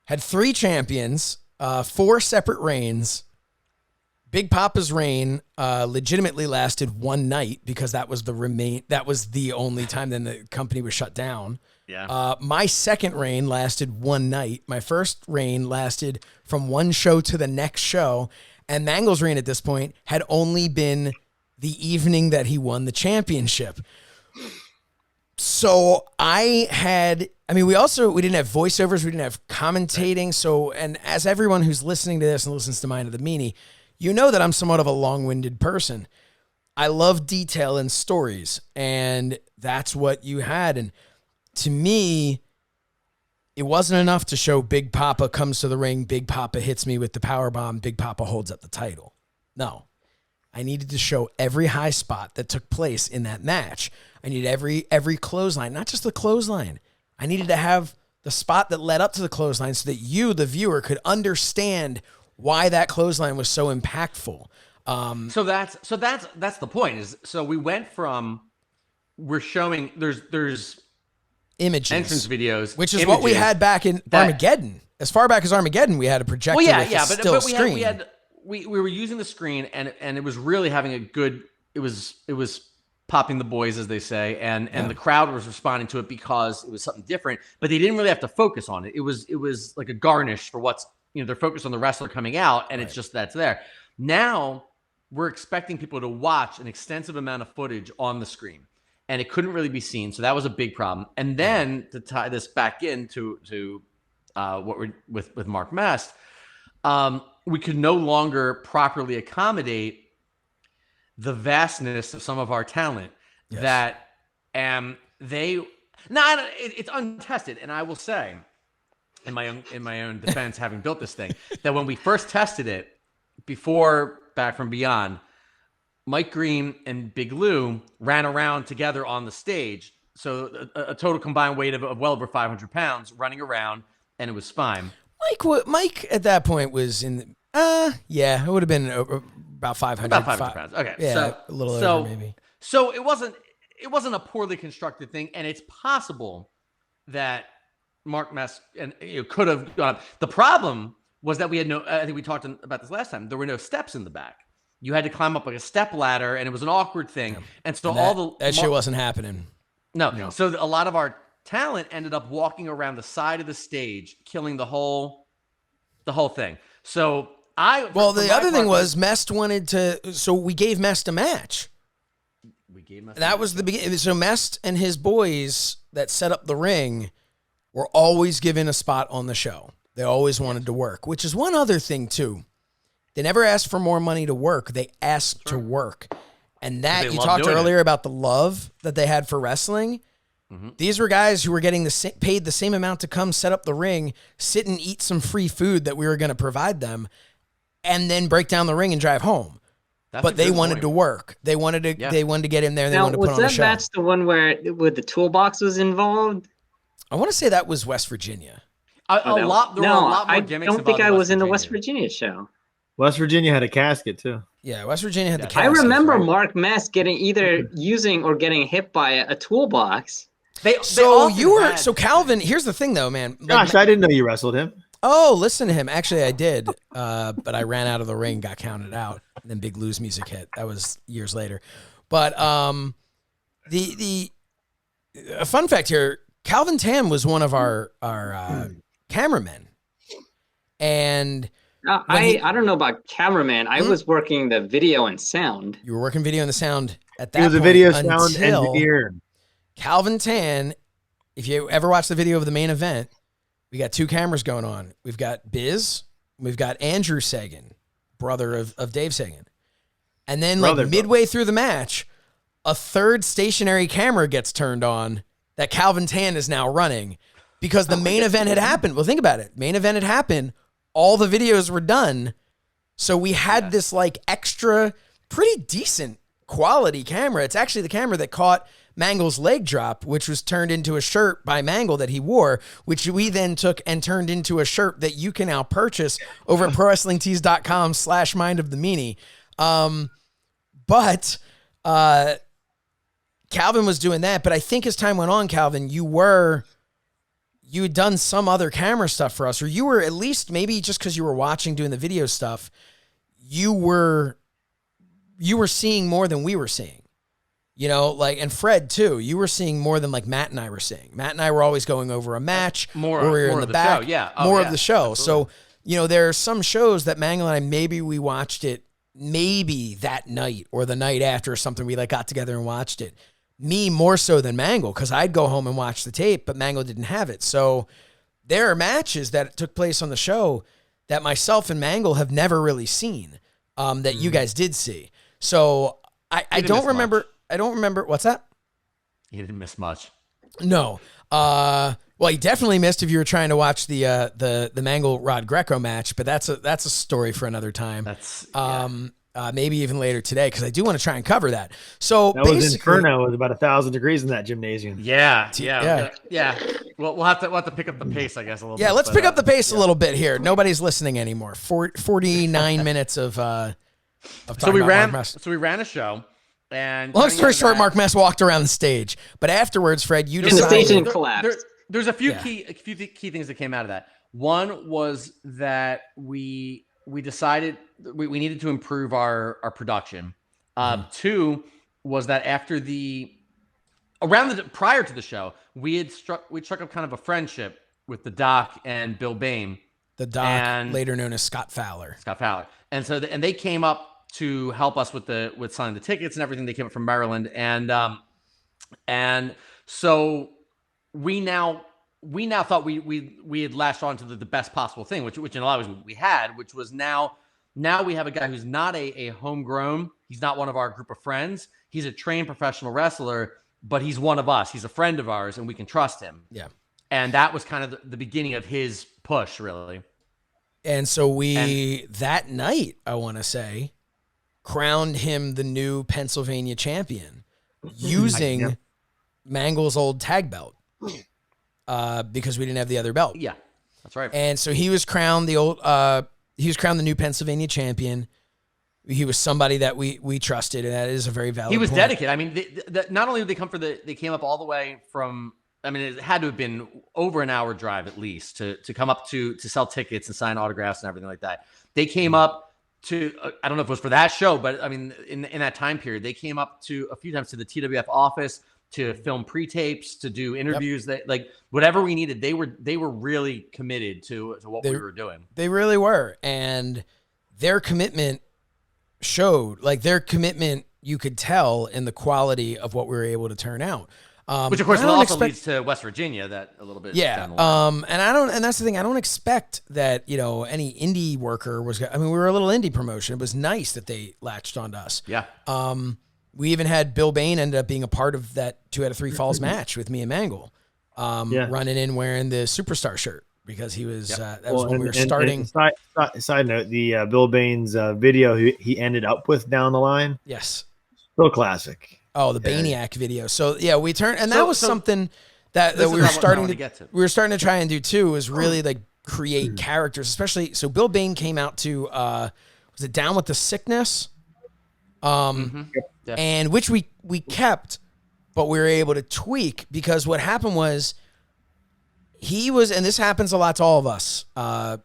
3 champions, 4 separate reigns. Big Papa's reign legitimately lasted 1 night because that was the only time then the company was shut down. Yeah. My second reign lasted 1 night. My first reign lasted from one show to the next show. And Mangol's reign at this point had only been the evening that he won the championship. So we didn't have voiceovers. We didn't have commentating. So, and as everyone who's listening to this and listens to Mind of the Meanie, you know that I'm somewhat of a long-winded person. I love detail and stories, and that's what you had. And to me, it wasn't enough to show Big Papa comes to the ring, Big Papa hits me with the powerbomb, Big Papa holds up the title. No. I needed to show every high spot that took place in that match. I needed every clothesline, not just the clothesline. I needed to have the spot that led up to the clothesline so that you, the viewer, could understand why that clothesline was so impactful. So that's the point. So we went from, we're showing there's images, entrance videos, which is what we had back in Armageddon. As far back as Armageddon, we had a projector. Well, yeah, but we were using the screen, and it was really having a good. It was popping the boys, as they say, and the crowd was responding to it because it was something different. But they didn't really have to focus on it. It was like a garnish for what's, they're focused on the wrestler coming out, and it's just that's there. Now we're expecting people to watch an extensive amount of footage on the screen, and it couldn't really be seen. So that was a big problem. And then to tie this back into what we're with Mark Mest, we could no longer properly accommodate the vastness of some of our talent. Yes. That it's untested. And I will say, in my own defense, having built this thing, that when we first tested it before Back from Beyond, Mike Green and Big Lou ran around together on the stage. So a total combined weight of well over 500 pounds running around, and it was fine. Mike at that point was in, it would have been about 500. About 500 pounds. Okay. Yeah, so, a little over maybe. So it wasn't a poorly constructed thing, and it's possible that Mark Mest could have gone up. The problem was that we had I think we talked about this last time, there were no steps in the back. You had to climb up like a step ladder, and it was an awkward thing. Yeah. And so that shit wasn't happening. No. So a lot of our talent ended up walking around the side of the stage, killing the whole thing. So the other thing was Mest wanted to, so we gave Mest a match. That was the beginning. So Mest and his boys that set up the ring were always given a spot on the show. They always wanted to work, which is one other thing too. They never asked for more money to work. They asked to work. And that, you talked earlier about the love that they had for wrestling. Mm-hmm. These were guys who were getting paid the same amount to come set up the ring, sit and eat some free food that we were going to provide them, and then break down the ring and drive home. But they wanted to work. They wanted to get in there and they wanted to put on a show. Was that match the one where the toolbox was involved? I want to say that was West Virginia. There were a lot more gimmicks. I don't think I was in the West Virginia show. West Virginia had a casket too. Yeah, West Virginia had the casket. I remember Mark Mest getting either using or getting hit by a toolbox. So Calvin, here's the thing though, man. Gosh, I didn't know you wrestled him. Oh, listen to him. Actually, I did. But I ran out of the ring, got counted out, and then Big Lou's music hit. That was years later. But a fun fact here, Calvin Tam was one of our cameramen. And I don't know about cameraman. I was working the video and sound. You were working video and the sound at that He was a point video sound until engineer. Calvin Tan. If you ever watch the video of the main event, we got 2 cameras going on. We've got Biz, we've got Andrew Sagan, brother of Dave Sagan. And then midway through the match, a third stationary camera gets turned on that Calvin Tan is now running because the main event had happened. Well, think about it. Main event had happened. All the videos were done. So we had this like extra, pretty decent quality camera. It's actually the camera that caught Mangol's leg drop, which was turned into a shirt by Mangol that he wore, which we then took and turned into a shirt that you can now purchase over at prowrestlingtees.com/mindofthemeanie. But Calvin was doing that. But I think as time went on, Calvin, you had done some other camera stuff for us, or you were at least maybe just because you were watching doing the video stuff, you were seeing more than we were seeing. You know, like, and Fred too, you were seeing more than like Matt and I were seeing. Matt and I were always going over a match more where we were in of the the back, show. Yeah. more of the show. Absolutely. So, you know, there are some shows that Mangol and I, maybe we watched it maybe that night or the night after or something. We like got together and watched it. Me more so than Mangol, because I'd go home and watch the tape, but Mangol didn't have it. So there are matches that took place on the show that myself and Mangol have never really seen, that you guys did see. So I don't remember. Much. I don't remember. What's that? He didn't miss much. No. Well, he definitely missed if you were trying to watch the Mangol Rod Greco match, but that's a story for another time. That's maybe even later today, because I do want to try and cover that. So that was Inferno. It was about 1,000 degrees in that gymnasium. Yeah. Well, we'll have to pick up the pace, I guess, a little bit. Yeah, let's pick up the pace a little bit here. Nobody's listening anymore. 49 minutes of talking about Mark Mest. So we ran a show. And long story short, Mark Mest walked around the stage, but afterwards, Fred, you decided decided the stage collapsed. There's a few key things that came out of that. One was that we decided we needed to improve our production. 2 was that prior to the show, we struck up kind of a friendship with the Doc and Bill Bain. The Doc, later known as Scott Fowler. And so they came up to help us with selling the tickets and everything. They came up from Maryland, and so we now thought we had latched on to the best possible thing, which in a lot of ways we had, which was now we have a guy who's not a homegrown. He's not one of our group of friends. He's a trained professional wrestler, but he's one of us. He's a friend of ours, and we can trust him. Yeah, and that was kind of the beginning of his push, really. And so that night, I want to say, crowned him the new Pennsylvania champion using Mangol's old tag belt, because we didn't have the other belt. Yeah, that's right. And so he was crowned the new Pennsylvania champion. He was somebody that we trusted, and that is a very valid. He was point. dedicated. I mean, not only did they come they came up all the way from. I mean, it had to have been over an hour drive at least to come up to sell tickets and sign autographs and everything like that. They came up to, I don't know if it was for that show, but I mean, in that time period, they came up to a few times to the TWF office to film pre-tapes, to do interviews. That like whatever we needed, they were really committed to what we were doing. They really were, and their commitment showed. Like their commitment, you could tell in the quality of what we were able to turn out. Which of course also leads to West Virginia that a little bit. Yeah. And that's the thing. I don't expect that, any indie worker was, we were a little indie promotion. It was nice that they latched onto us. Yeah. We even had Bill Bain ended up being a part of that 2 out of 3 falls match with me and Mangol, running in wearing the Superstar shirt because he was, that was when we were starting. Side note, the Bill Bain's video he ended up with down the line. Yes. Still classic. Oh, the Baniac video. So yeah, we turned, and that was something that we were starting to get to. We were starting to try and do too, was really like create characters, especially. So Bill Bain came out to was it Down with the Sickness, and which we kept, but we were able to tweak because what happened was he was, and this happens a lot to all of us,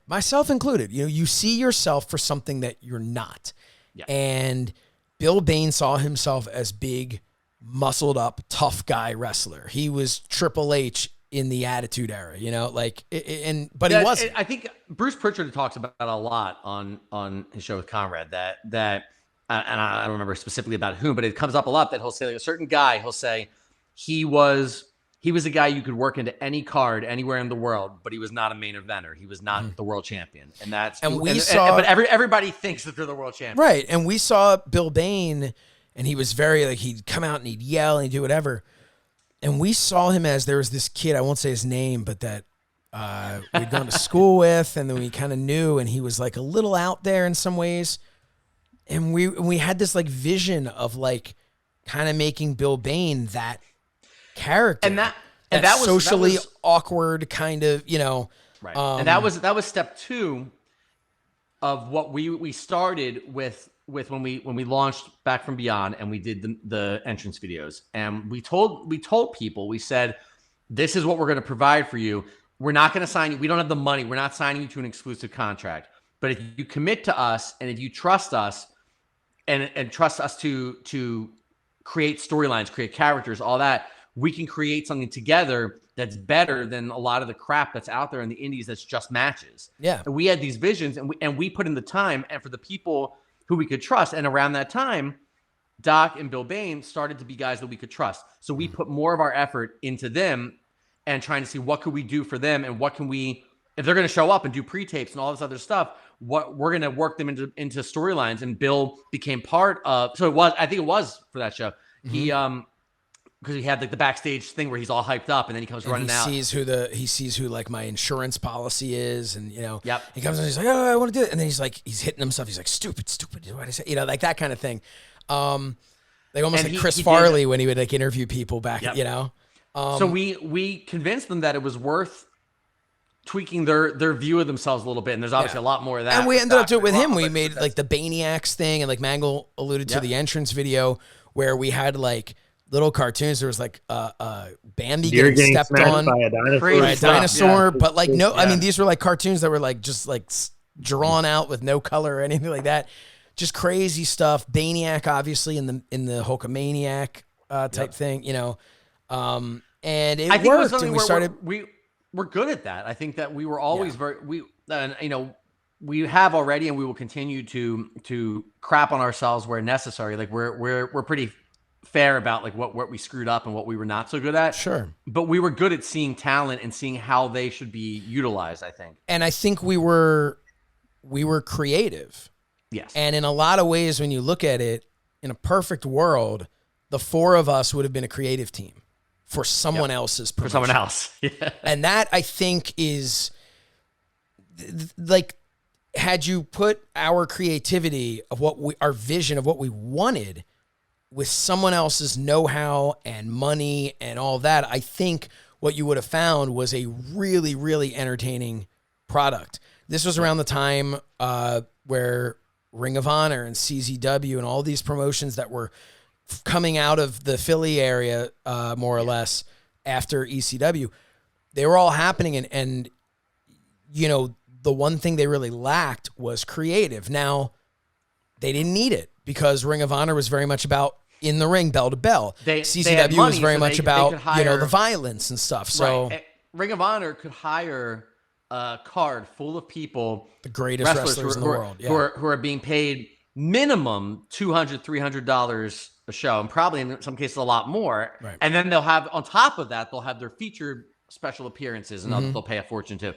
myself included. You see yourself for something that you're not, and Bill Bain saw himself as big, muscled up, tough guy wrestler. He was Triple H in the Attitude Era, you know, like, but Yeah, he wasn't. I think Bruce Pritchard talks about it a lot on his show with Conrad, that and I don't remember specifically about whom, but it comes up a lot that he'll say, like, a certain guy, he'll say he was a guy you could work into any card anywhere in the world, but he was not a main eventer. He was not the world champion. And that's, but everybody thinks that they're the world champion. Right. And we saw Bill Bain, and he was very, like, he'd come out and he'd yell and he'd do whatever. And we saw him as, there was this kid, I won't say his name, but that we'd gone to school with, and then we kind of knew, and he was like a little out there in some ways. And we had this like vision of like kind of making Bill Bain that character. And that was socially awkward kind of, you know. Right. And that was step 2 of what we started with when we launched Back from Beyond, and we did the entrance videos, and we told people, we said, this is what we're going to provide for you. We're not going to sign you. We don't have the money. We're not signing you to an exclusive contract. But if you commit to us, and if you trust us, and trust us to create storylines, create characters, all that, we can create something together that's better than a lot of the crap that's out there in the indies that's just matches. Yeah. And we had these visions, and we put in the time, and for the people who we could trust. And around that time, Doc and Bill Bain started to be guys that we could trust. So we put more of our effort into them and trying to see what could we do for them, and what can we, if they're going to show up and do pre-tapes and all this other stuff, what we're going to work them into storylines. And Bill became part of, so I think it was for that show. He, because he had like the backstage thing where he's all hyped up, and then he comes running out. He sees who like my insurance policy is, and you know, yep. He comes in, he's like, oh, I want to do it, and then he's hitting himself. He's like, stupid, what I say, you know, like that kind of thing. Like almost like Chris Farley when he would like interview people back, you know. So we convinced them that it was worth tweaking their view of themselves a little bit, and there's obviously a lot more of that. And we ended up doing it with him. We made like the Baniacs thing, and like Mangol alluded to the entrance video where we had like little cartoons. There was like Bambi getting stepped on by a dinosaur, but like no, I mean these were like cartoons that were like just like drawn out with no color or anything like that. Just crazy stuff. Baniac, obviously, in the Hulkamaniac type thing, you know. And it worked, and we started. We're good at that. I think that we were always we have already, and we will continue to crap on ourselves where necessary. Like we're pretty fair about like what we screwed up and what we were not so good at. Sure. But we were good at seeing talent and seeing how they should be utilized, I think. And I think we were creative. Yes. And in a lot of ways, when you look at it, in a perfect world, the 4 of us would have been a creative team for someone else's promotion. For someone else. Yeah. And that, I think, is like, had you put our creativity of our vision of what we wanted with someone else's know-how and money and all that, I think what you would have found was a really, really entertaining product. This was around the time where Ring of Honor and CZW and all these promotions that were coming out of the Philly area, more or less, after ECW, they were all happening. And, you know, the one thing they really lacked was creative. Now, they didn't need it because Ring of Honor was very much about in the ring, bell to bell. CZW was very much about, you know, the violence and stuff. So Ring of Honor could hire a card full of people, the greatest wrestlers in the world, who are being paid minimum $200, $300 a show, and probably in some cases a lot more. Right. And then they'll have, on top of that, they'll have their featured special appearances, and they'll pay a fortune too.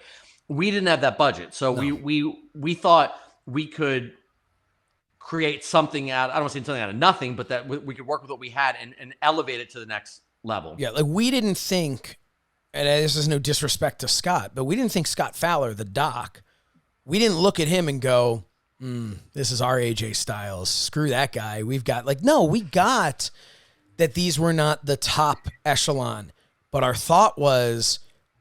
We didn't have that budget, so we thought we could create something out. I don't want to say something out of nothing, but that we could work with what we had and elevate it to the next level. Yeah, like we didn't think, and this is no disrespect to Scott, but we didn't think Scott Fowler, the Doc, we didn't look at him and go, this is our AJ Styles. Screw that guy. We've got no, we got that these were not the top echelon, but our thought was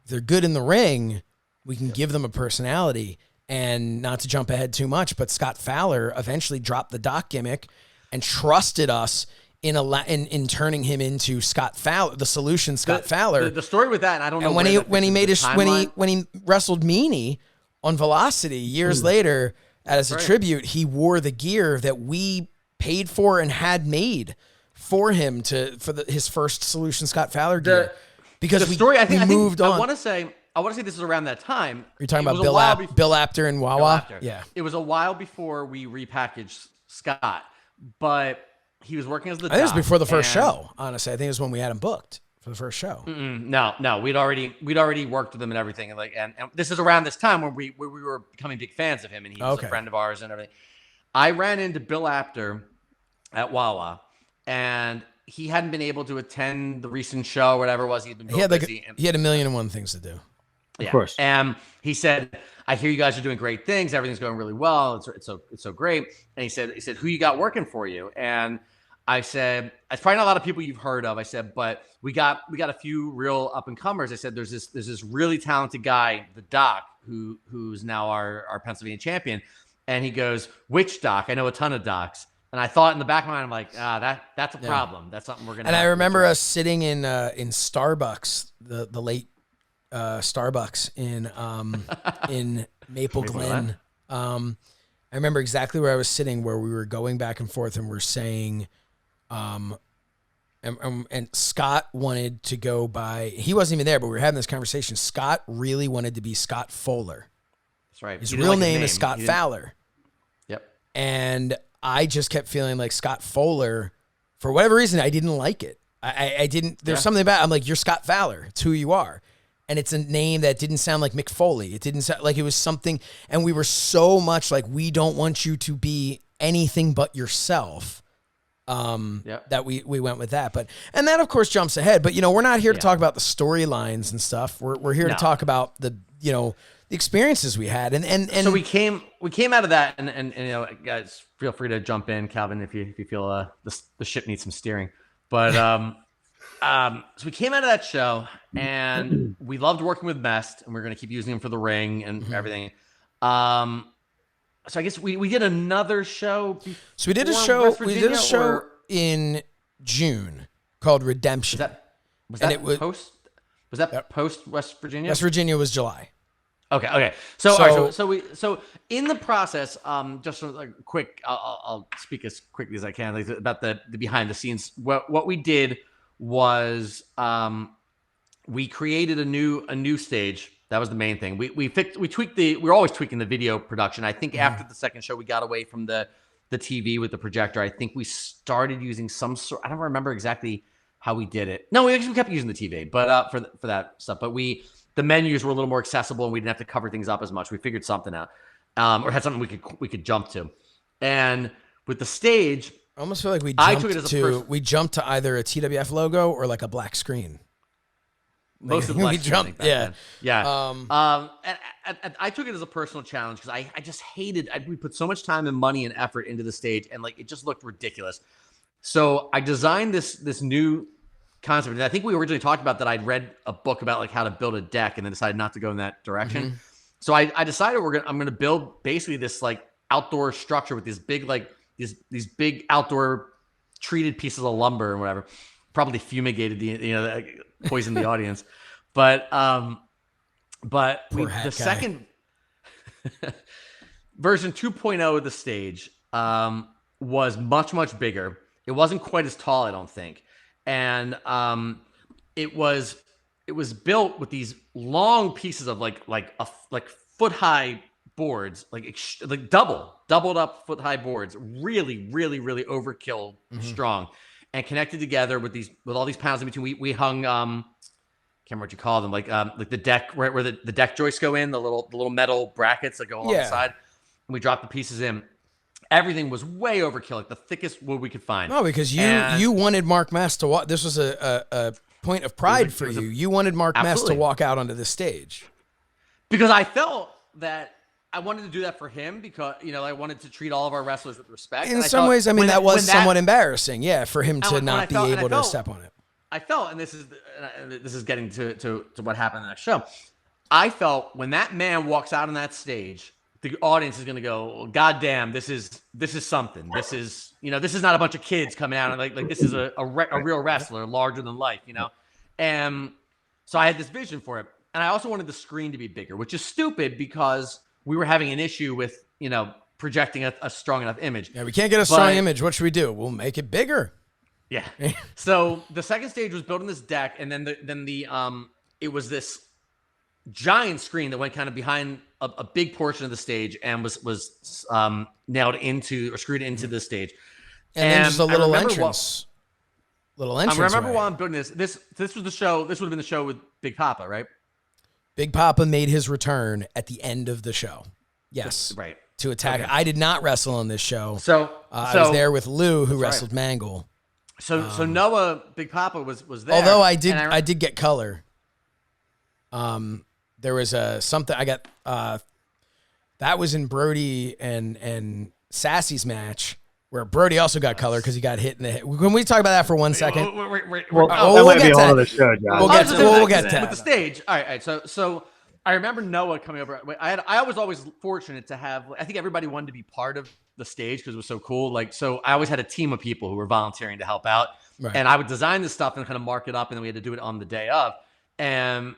they're good in the ring. We can give them a personality. And not to jump ahead too much, but Scott Fowler eventually dropped the Doc gimmick and trusted us in turning him into Scott Fowler, the solution Scott Fowler. The story with that, and I don't know. And when he wrestled Meanie on Velocity years later as a tribute, he wore the gear that we paid for and had made for him his first Solution Scott Fowler gear. because the story, I think, moved on. I want to say this is around that time. You're talking It about was a while before- Bill Apter and Wawa? Bill Apter. Yeah. It was a while before we repackaged Scott, but he was working as the I think it was doc, before the first and- show, honestly. I think it was when we had him booked for the first show. No, we'd already worked with him and everything, and this is around this time where we were becoming big fans of him, and he was a friend of ours and everything. I ran into Bill Apter at Wawa, and he hadn't been able to attend the recent show, whatever it was. He'd been busy. He had 1,000,001 things to do. Yeah. Of course. And he said, "I hear you guys are doing great things. Everything's going really well. It's so great." And he said, "Who you got working for you?" And I said, "It's probably not a lot of people you've heard of." I said, "But we got a few real up and comers." I said, "There's this really talented guy, the Doc, who's now our Pennsylvania champion." And he goes, "Which Doc? I know a ton of docs." And I thought in the back of my mind, I'm like, that's a problem. That's something we're gonna. And I remember us sitting in Starbucks, the late Starbucks in Maple Glen. I remember exactly where I was sitting, where we were going back and forth, and we're saying, and Scott wanted to go by. He wasn't even there, but we were having this conversation. Scott really wanted to be Scott Fowler. That's right. His real name is Scott Fowler. Yep. And I just kept feeling like Scott Fowler, for whatever reason, I didn't like it. I didn't. There's something about it. I'm like, you're Scott Fowler. It's who you are. And it's a name that didn't sound like Mick Foley. It didn't sound like it was something. And we were so much like, we don't want you to be anything but yourself. That we went with that. And that of course jumps ahead. But we're not here to talk about the storylines and stuff. We're here to talk about the experiences we had. And so we came out of that, and guys, feel free to jump in, Calvin, if you feel the ship needs some steering. But so we came out of that show, and we loved working with Mest, and we're going to keep using him for the ring and everything. So I guess we did another show. So we did a show. We did a show in June called Redemption. Was that post West Virginia? West Virginia was July. Okay. So in the process, just like quick, I'll speak as quickly as I can about the behind the scenes. What we did was we created a new stage. That was the main thing. We tweaked we're always tweaking the video production. I think after the second show, we got away from the TV with the projector. I think we started using some sort. I don't remember exactly how we did it. No, we actually kept using the TV, but for that stuff. But the menus were a little more accessible, and we didn't have to cover things up as much. We figured something out, or had something we could jump to. And with the stage, I almost feel like we jumped to either a TWF logo or like a black screen. Most of the black screen, yeah. And I took it as a personal challenge because I just hated. We put so much time and money and effort into the stage, and it just looked ridiculous. So I designed this new concept, and I think we originally talked about that. I'd read a book about how to build a deck, and then decided not to go in that direction. So I decided I'm gonna build basically this outdoor structure with these big these big outdoor treated pieces of lumber and whatever, probably fumigated poisoned the audience, but the second version 2.0 of the stage was much bigger. It wasn't quite as tall, I don't think. And it was built with these long pieces of like foot high boards, doubled up foot high boards, really overkill strong, and connected together with all these panels in between. We hung can't remember what you call them, like the deck, right where the deck joists go in, the little metal brackets that go along the side, and we dropped the pieces in. Everything was way overkill, the thickest wood we could find. No, because you wanted Mark Mest to walk. This was a point of pride for you. You wanted Mark Mest to walk out onto the stage. Because I felt that I wanted to do that for him, because I wanted to treat all of our wrestlers with respect. In some ways, that was somewhat embarrassing, for him to not be able to step on it. I felt, and this is getting to what happened in the next show. I felt when that man walks out on that stage, the audience is going to go, well, God damn, this is something. This is not a bunch of kids coming out and like this is a real wrestler, larger than life, And so I had this vision for it, and I also wanted the screen to be bigger, which is stupid because we were having an issue with projecting a strong enough image. Yeah, we can't get a strong image. What should we do? We'll make it bigger. Yeah. So the second stage was building this deck, and then it was this giant screen that went kind of behind a big portion of the stage and was nailed into or screwed into the stage. And then just a little entrance. I remember while I'm building this was the show. This would have been the show with Big Papa, right? Big Papa made his return at the end of the show. Yes. Right. To attack. Okay. I did not wrestle on this show. So I was there with Lou, who wrestled Mangol. So Noah, Big Papa was there. Although I did get color. There was something I got. That was in Brody and Sassy's match, where Brody also got color because he got hit in the head. Can we talk about that for 1 second? We'll get to that. Show, we'll get to that. With the stage. All right. So I remember Noah coming over. I was always fortunate to have. I think everybody wanted to be part of the stage because it was so cool. Like, so I always had a team of people who were volunteering to help out, and I would design this stuff and kind of mark it up, and then we had to do it on the day of. And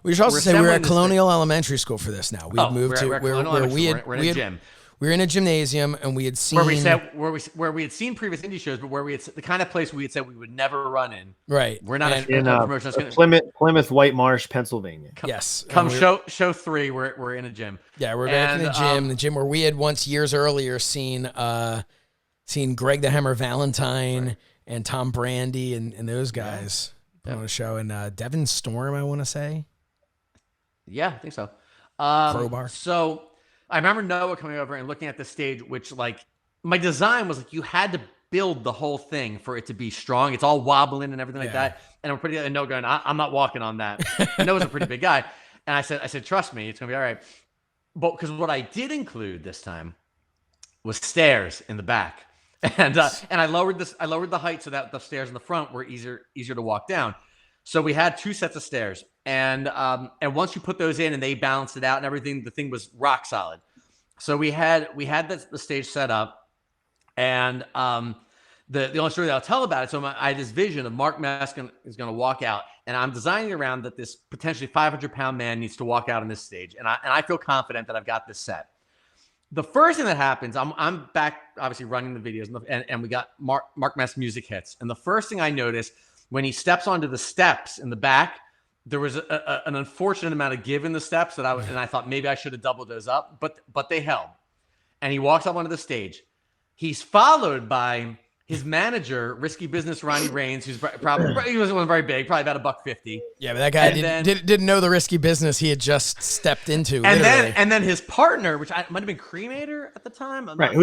we should also say we're at Colonial Elementary School for this now. We moved to where we're in a gym. We were in a gymnasium, and we had seen where we had seen previous indie shows, but where we had the kind of place we had said we would never run in. Right. We're not in Plymouth White Marsh, Pennsylvania. Show 3. We're in a gym. Yeah, we're back in the gym where we had once years earlier seen Greg the Hammer Valentine and Tom Brandy and those guys on a show, and Devin Storm, I want to say. Yeah, I think so. Crowbar. So I remember Noah coming over and looking at the stage, which, like, my design was like you had to build the whole thing for it to be strong. It's all wobbling and everything like that. And Noah going, I'm not walking on that. And Noah's a pretty big guy. And I said, trust me, it's gonna be all right. But because what I did include this time was stairs in the back. And I lowered the height so that the stairs in the front were easier to walk down. So we had 2 sets of stairs, and once you put those in and they balanced it out and everything, the thing was rock solid. So we had the stage set up, and the only story that I'll tell about it. So I had this vision of Mark Mest is going to walk out, and I'm designing around that this potentially 500-pound man needs to walk out on this stage, and I feel confident that I've got this set. The first thing that happens, I'm back obviously running the videos, and we got Mark Mest music hits, and the first thing I noticed when he steps onto the steps in the back, there was an unfortunate amount of give in the steps and I thought maybe I should have doubled those up, but they held. And he walks up onto the stage. He's followed by his manager, Risky Business Ronnie Reigns, who's he wasn't very big, probably about $150. Yeah, but that guy didn't know the risky business he had just stepped into. And then his partner, which might have been Cremator at the time. Right, it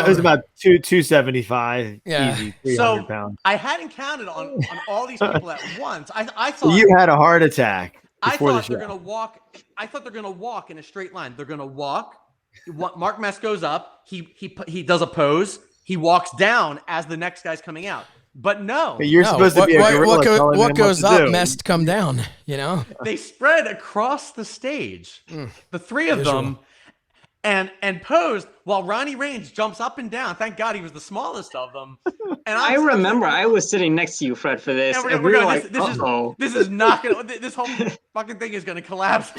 was about 275. Yeah, easy, 300 pounds. I hadn't counted on all these people at once. I thought you had a heart attack. I thought they're gonna walk. I thought they're gonna walk in a straight line. They're gonna walk. Mark Mest goes up. He does a pose. He walks down as the next guy's coming out. But no. But you're supposed to be a gorilla. What goes up, Mest come down, you know? They spread across the stage, the 3 of them, and posed while Ronnie Reigns jumps up and down. Thank God he was the smallest of them. And I remember I was sitting next to you, Fred, for this. And we were like, this is not going to, this whole fucking thing is going to collapse.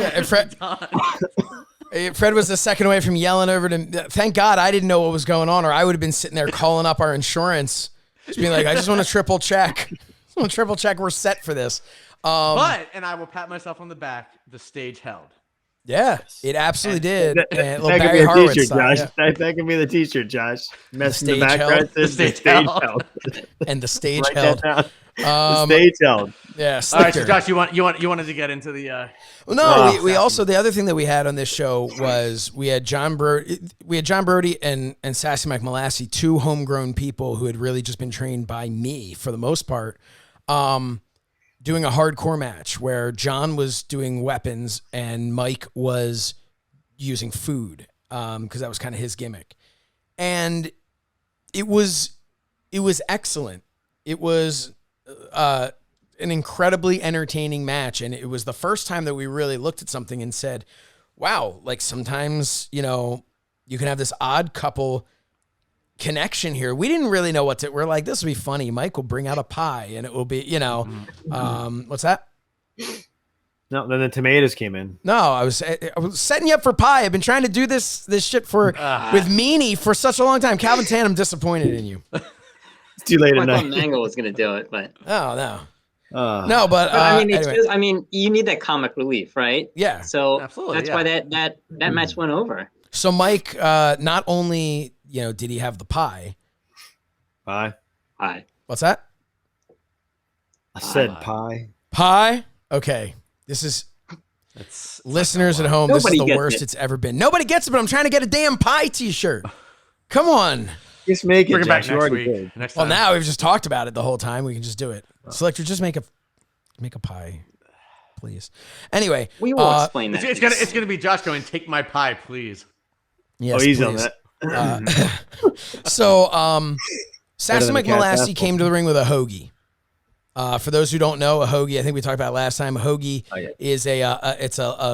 Yeah, Fred was a second away from yelling over to me. Thank God I didn't know what was going on, or I would have been sitting there calling up our insurance. Just being like, I just want to triple check. We're set for this. And I will pat myself on the back. The stage held. Yeah, it absolutely did. That could be a t-shirt, Josh. Yeah. That could be the t-shirt, Josh. Mess in the back held. The stage held. And the stage held. The stage held. Yeah. All right, so Josh, you wanted to get into the. Well, no, we also, the other thing that we had on this show was we had John Brody and Sassy Mike Malassi, 2 homegrown people who had really just been trained by me for the most part, doing a hardcore match where John was doing weapons and Mike was using food, because that was kind of his gimmick, and it was excellent. It was an incredibly entertaining match, and it was the first time that we really looked at something and said, wow, like sometimes, you know, you can have this odd couple connection here. We didn't really know we're like, this will be funny. Mike will bring out a pie and it will be, you know, what's that? No, then the tomatoes came in. No, I was setting you up for pie. I've been trying to do this shit with Meanie for such a long time. Calvin Tan, I'm disappointed in you. It's too late I at thought night. Mangol was gonna do it, but Oh no. No, but I mean, it's anyway. just, I mean, you need that comic relief, right? Yeah. So Absolutely, that's why that match went over. So Mike, not only did he have the pie. Pie. Hi. What's that? I said pie. Pie. Okay, this is listeners at home. This is Nobody the gets worst it. it's ever been. Nobody gets it, but I'm trying to get a damn pie T-shirt. Come on. Just make it. Bring it back Josh. You next already week. did. Next Well, time. now we've just talked about it the whole time. We can just do it. Selector, just make a pie, please. Anyway, We will explain that. It's gonna be Josh going, take my pie, please. yes, Easy on please. that. So, Sassy than Mike a cat's Malassi asshole. came to the ring with a hoagie. For those who don't know, a hoagie, I think we talked about it last time. A hoagie is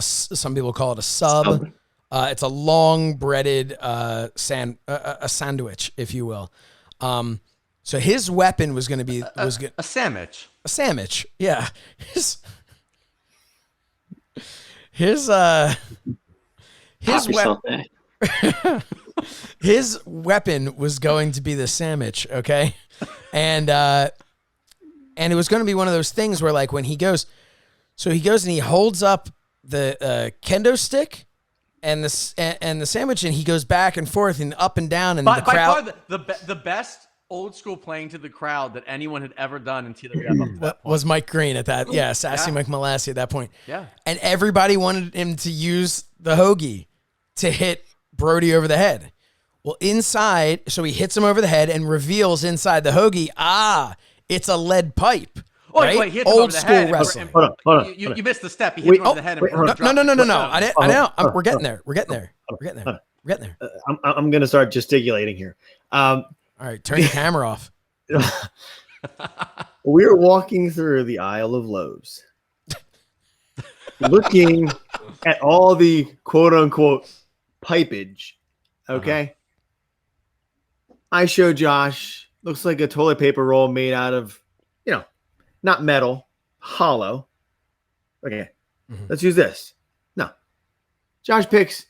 some people call it a sub. It's a long breaded a sandwich, if you will. So his weapon was going to be A sandwich. a sandwich. Yeah. His Pop yourself weapon. there. His weapon was going to be the sandwich, okay? And it was going to be one of those things where, like, when he goes and he holds up the kendo stick and the sandwich, and he goes back and forth and up and down, and By the crowd. far the best old school playing to the crowd that anyone had ever done in TWF up to that point. Was Mike Green at that? Yeah, Sassy Mike Malassi at that point. Yeah. And everybody wanted him to use the hoagie to hit Brody over the head. Well, inside, so he hits him over the head and reveals inside the hoagie, it's a lead pipe. Oh, right? wait, he hit him Old over the school head. wrestling. Hold on. You missed the step. He hit him over the head. And No. I know. We're getting there. We're getting there. I'm going to start gesticulating here. All right, turn your camera off. We're walking through the aisle of loaves, looking at all the quote unquote pipage. Okay. I show Josh, looks like a toilet paper roll made out of, not metal, hollow. Okay. Let's use this. No. Josh picks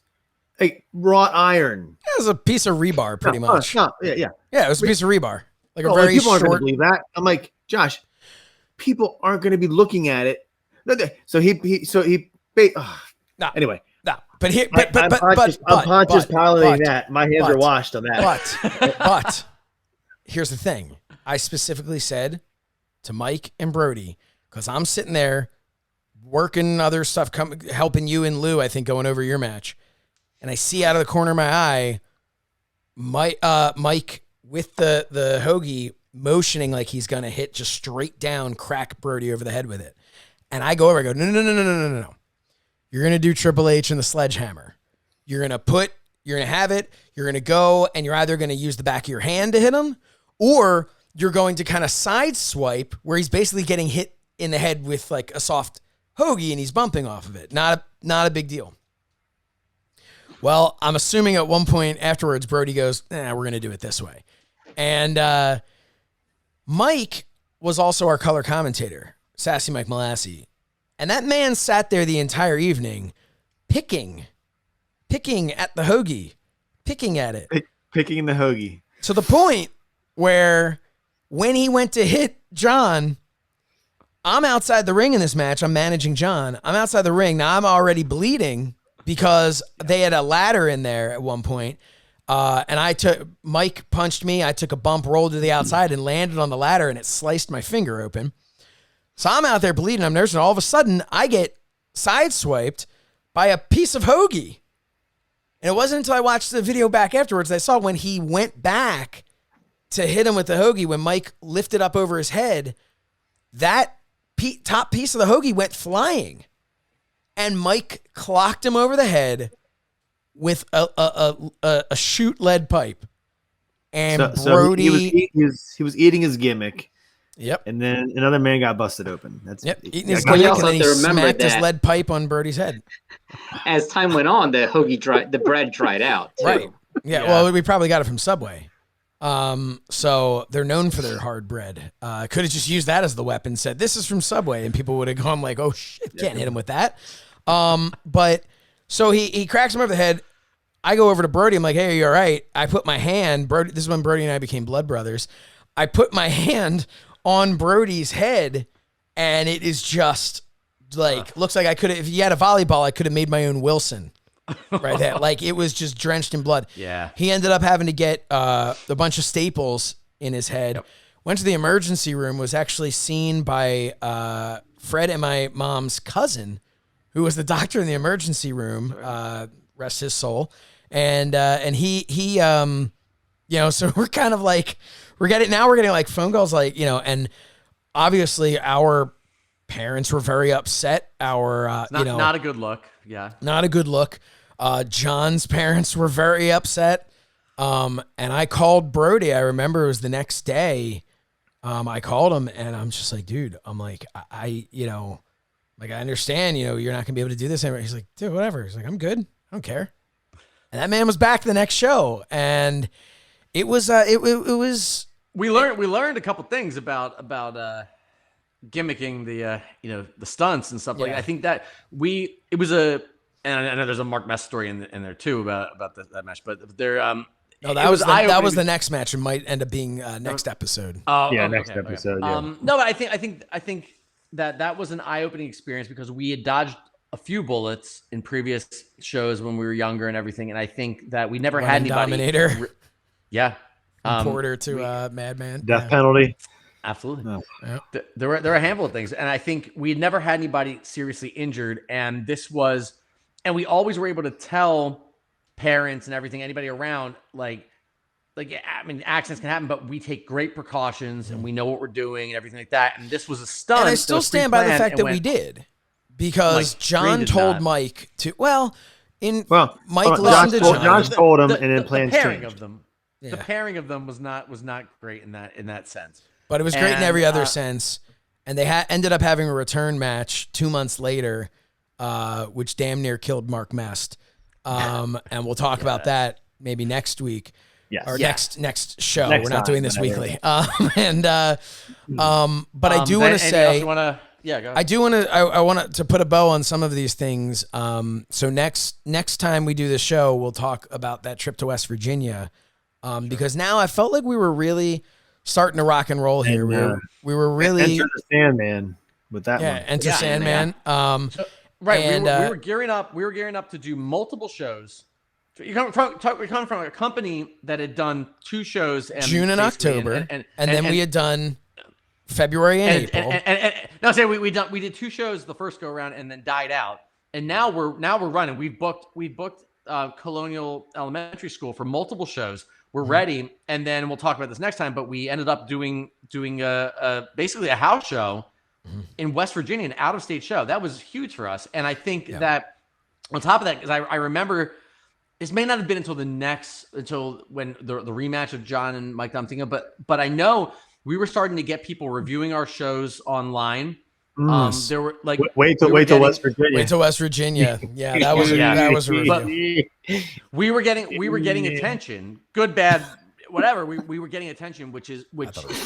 a wrought iron. It was a piece of rebar, pretty much. Yeah. Yeah, it was a piece of rebar. Like a Oh, very people aren't going to short. believe that. I'm like, Josh, people aren't going to be looking at it. So Nah, anyway. nah. But here, I'm just piloting that. My hands are washed on that. But here's the thing. I specifically said to Mike and Brody, because I'm sitting there working other stuff, helping you and Lou, I think, going over your match. And I see out of the corner of my eye, Mike with the hoagie motioning like he's going to hit just straight down, crack Brody over the head with it. And I go over, I go, no. You're going to do Triple H and the sledgehammer. You're going to have it, you're going to go, and you're either going to use the back of your hand to hit him, or you're going to kind of side swipe where he's basically getting hit in the head with like a soft hoagie and he's bumping off of it. Not a big deal. Well, I'm assuming at one point afterwards, Brody goes, we're going to do it this way. And Mike was also our color commentator, Sassy Mike Malassi. And that man sat there the entire evening picking at the hoagie, picking at it. Picking the hoagie. To the point where when he went to hit John, I'm outside the ring in this match. I'm managing John. I'm outside the ring. Now I'm already bleeding because they had a ladder in there at one point. And Mike punched me. I took a bump, rolled to the outside and landed on the ladder, and it sliced my finger open. So I'm out there bleeding. I'm nursing. All of a sudden I get sideswiped by a piece of hoagie. And it wasn't until I watched the video back afterwards that I saw when he went back to hit him with the hoagie, when Mike lifted up over his head, that top piece of the hoagie went flying. And Mike clocked him over the head with a shoot lead pipe. And Brody... he was eating his gimmick. Yep. And then another man got busted open. That's eating his Well, gimmick, you also and then he have to remember smacked his that- lead pipe on Brody's head. As time went on, the bread dried out. Too. Right. Yeah, well, we probably got it from Subway. So they're known for their hard bread. Could have just used that as the weapon, said, this is from Subway, and people would have gone like, oh shit, can't hit him with that. But so he cracks him over the head. I go over to Brody. I'm like, hey, are you all right? I put my hand, Brody, this is when Brody and I became blood brothers. I put my hand on Brody's head, and it is just like, looks like I could have, if he had a volleyball, I could have made my own Wilson right there. Like, it was just drenched in blood. Yeah. He ended up having to get a bunch of staples in his head. Yep. Went to the emergency room, was actually seen by Fred and my mom's cousin, who was the doctor in the emergency room, rest his soul. And he you know, so we're kind of like, we're getting like phone calls, like, you know, and obviously our parents were very upset. Not a good look. Yeah. Not a good look. John's parents were very upset. And I called Brody. I remember it was the next day. I called him and I'm just like, dude, I'm like, you know, like, I understand, you know, you're not gonna be able to do this anymore. He's like, dude, whatever. He's like, I'm good. I don't care. And that man was back the next show. And it was, it was, We learned a couple things about gimmicking the you know, the stunts and stuff. Like, Yeah. I think that it was and I know there's a Mark Mest story in there too about that match, but there no, that was the next match. It might end up being next episode. Oh, Yeah, okay, next okay. episode. Yeah. No, but I think that was an eye-opening experience because we had dodged a few bullets in previous shows when we were younger and everything, and I think that we never had anybody. Dominator. Yeah. From Porter to Madman. Death penalty. Absolutely. No. Yeah. There were a handful of things, and I think we had never had anybody seriously injured, and we always were able to tell parents and everything, anybody around, like, I mean, accidents can happen, but we take great precautions and we know what we're doing and everything like that. And this was a stunt. And I still stand by the fact that we did, because John told Mike to. Mike listened to John. Josh told him, and then plans the pairing changed. of them. Yeah. The pairing of them was not great in that sense. But it was great in every other sense. And they ended up having a return match 2 months later, which damn near killed Mark Mest. And we'll talk about that maybe next week. Yes. Or next show. Next We're not time, doing this whenever. weekly. But I do want to say, go ahead. I do want to, I want to put a bow on some of these things. So next time we do the show, we'll talk about that trip to West Virginia. Because now I felt like we were really starting to rock and roll here. And, we were really Enter the Sandman with that one. Enter Sandman. Right, we were gearing up. We were gearing up to do multiple shows. So we come from a company that had done 2 shows, and June and October, and then we had done February and April. No, say we did 2 shows the first go around, and then died out. And now we're running. We booked Colonial Elementary School for multiple shows. We're ready, and then we'll talk about this next time. But we ended up doing basically a house show in West Virginia, an out-of-state show. That was huge for us, and I think that on top of that, because I remember this may not have been until when the rematch of John and Mike that I'm thinking of, but I know we were starting to get people reviewing our shows online. There were like wait till West Virginia. Wait till West Virginia. Yeah, that was a review. We were getting attention, good, bad, whatever. We were getting attention, which is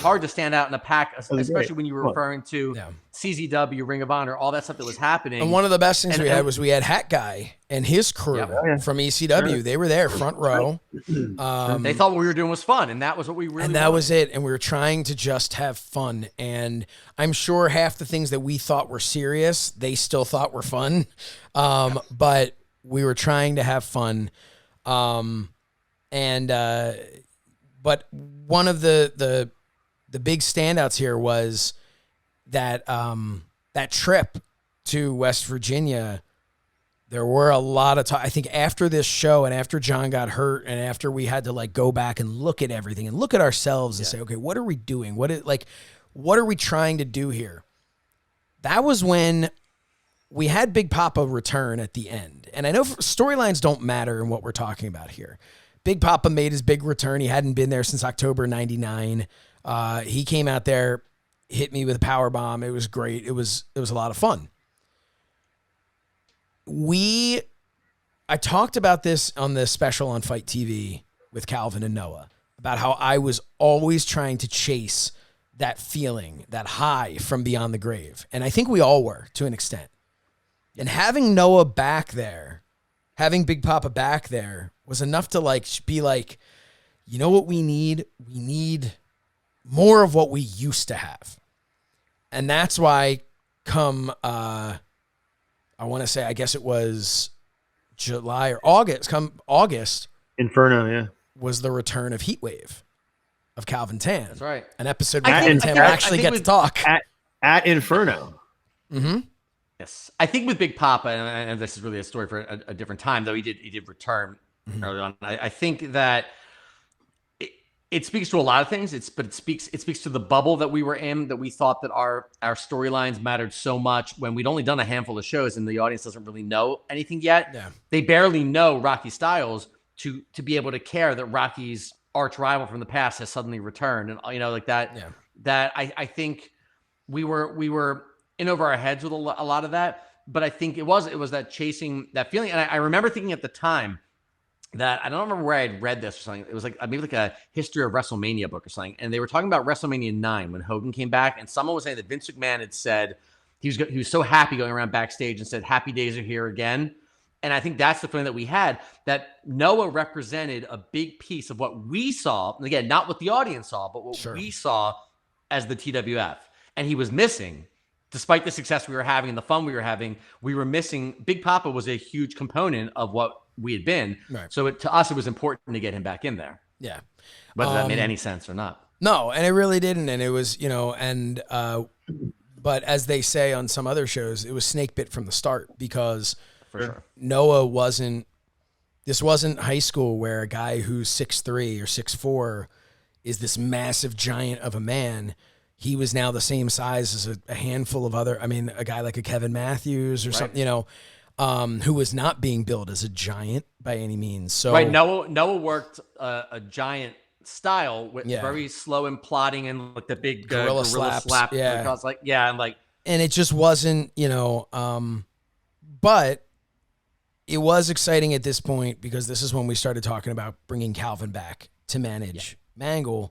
hard to stand out in a pack, especially when you were referring to CZW, Ring of Honor, all that stuff that was happening. And one of the best things we had was we had Hat Guy and his crew from ECW. Sure. They were there, front row. They thought what we were doing was fun, and that was what we really. And that was it. And we were trying to just have fun. And I'm sure half the things that we thought were serious, they still thought were fun. But we were trying to have fun. But one of the big standouts here was that that trip to West Virginia. There were a lot of I think after this show and after John got hurt and after we had to like go back and look at everything and look at ourselves and say, okay, what are we doing? What are we trying to do here? That was when we had Big Papa return at the end. And I know storylines don't matter in what we're talking about here. Big Papa made his big return. He hadn't been there since October 99. He came out there, hit me with a power bomb. It was great. It was a lot of fun. I talked about this on the special on FITE TV with Calvin and Noah about how I was always trying to chase that feeling, that high from beyond the grave. And I think we all were to an extent. And having Noah back there, having Big Papa back there was enough to like be like, you know what we need? We need more of what we used to have. And that's why come, I want to say, I guess it was July or August, come August. Inferno, yeah. Was the return of Heatwave of Calvin Tan. That's right. An episode where I Calvin think- Tan I will think- actually I get think to talk. At Inferno. Mm-hmm. Yes, I think with Big Papa, and this is really a story for a different time, though he did return early on. I think that it speaks to a lot of things. It speaks to the bubble that we were in, that we thought that our storylines mattered so much when we'd only done a handful of shows and the audience doesn't really know anything yet. Yeah. They barely know Rocky Styles to be able to care that Rocky's arch rival from the past has suddenly returned, and like that. Yeah. That I think we were in over our heads with a lot of that, but I think it was that chasing that feeling. And I remember thinking at the time that, I don't remember where I had read this or something. It was like maybe like a history of WrestleMania book or something. And they were talking about WrestleMania 9 when Hogan came back. And someone was saying that Vince McMahon had said he was so happy going around backstage and said, "Happy days are here again." And I think that's the feeling that we had, that Noah represented a big piece of what we saw. And again, not what the audience saw, but what we saw as the TWF. And he was missing. Despite the success we were having and the fun we were having, we were missing. Big Papa was a huge component of what we had been. Right. So to us, it was important to get him back in there. Yeah. Whether that made any sense or not. No, and it really didn't. And it was, but as they say on some other shows, it was snake bit from the start, because For sure. Noah this wasn't high school where a guy who's 6'3" or 6'4" is this massive giant of a man. He was now the same size as a handful of a guy like a Kevin Matthews or something, who was not being billed as a giant by any means. So right, Noah worked a giant style with very slow and plodding and like the big gorilla slap. Yeah, I was like, and it just wasn't, but it was exciting at this point, because this is when we started talking about bringing Calvin back to manage Mangol.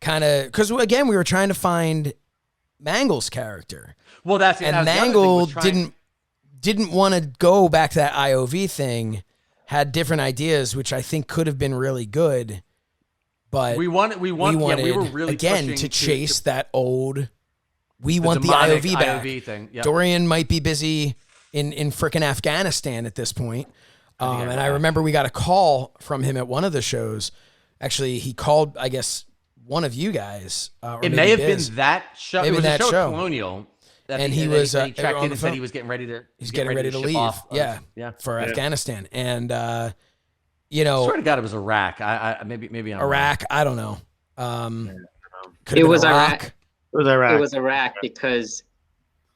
Kind of, because again, we were trying to find Mangol's character. Well, that's it. And Mangol didn't want to go back to that IOV thing. Had different ideas, which I think could have been really good. But we wanted we were really again to chase that old. We want the IOV back. IOV thing. Yep. Dorian might be busy in frickin' Afghanistan at this point. And I remember we got a call from him at one of the shows. Actually, he called, I guess, one of you guys. It may have been that show. Maybe it was that a show show. At Colonial. And he was he checked in and said he was getting ready to. He's getting ready to leave. For Afghanistan. And I swear to God, it was Iraq. Maybe I'm Iraq. Wrong. I don't know. It was Iraq. It was Iraq. It was Iraq, because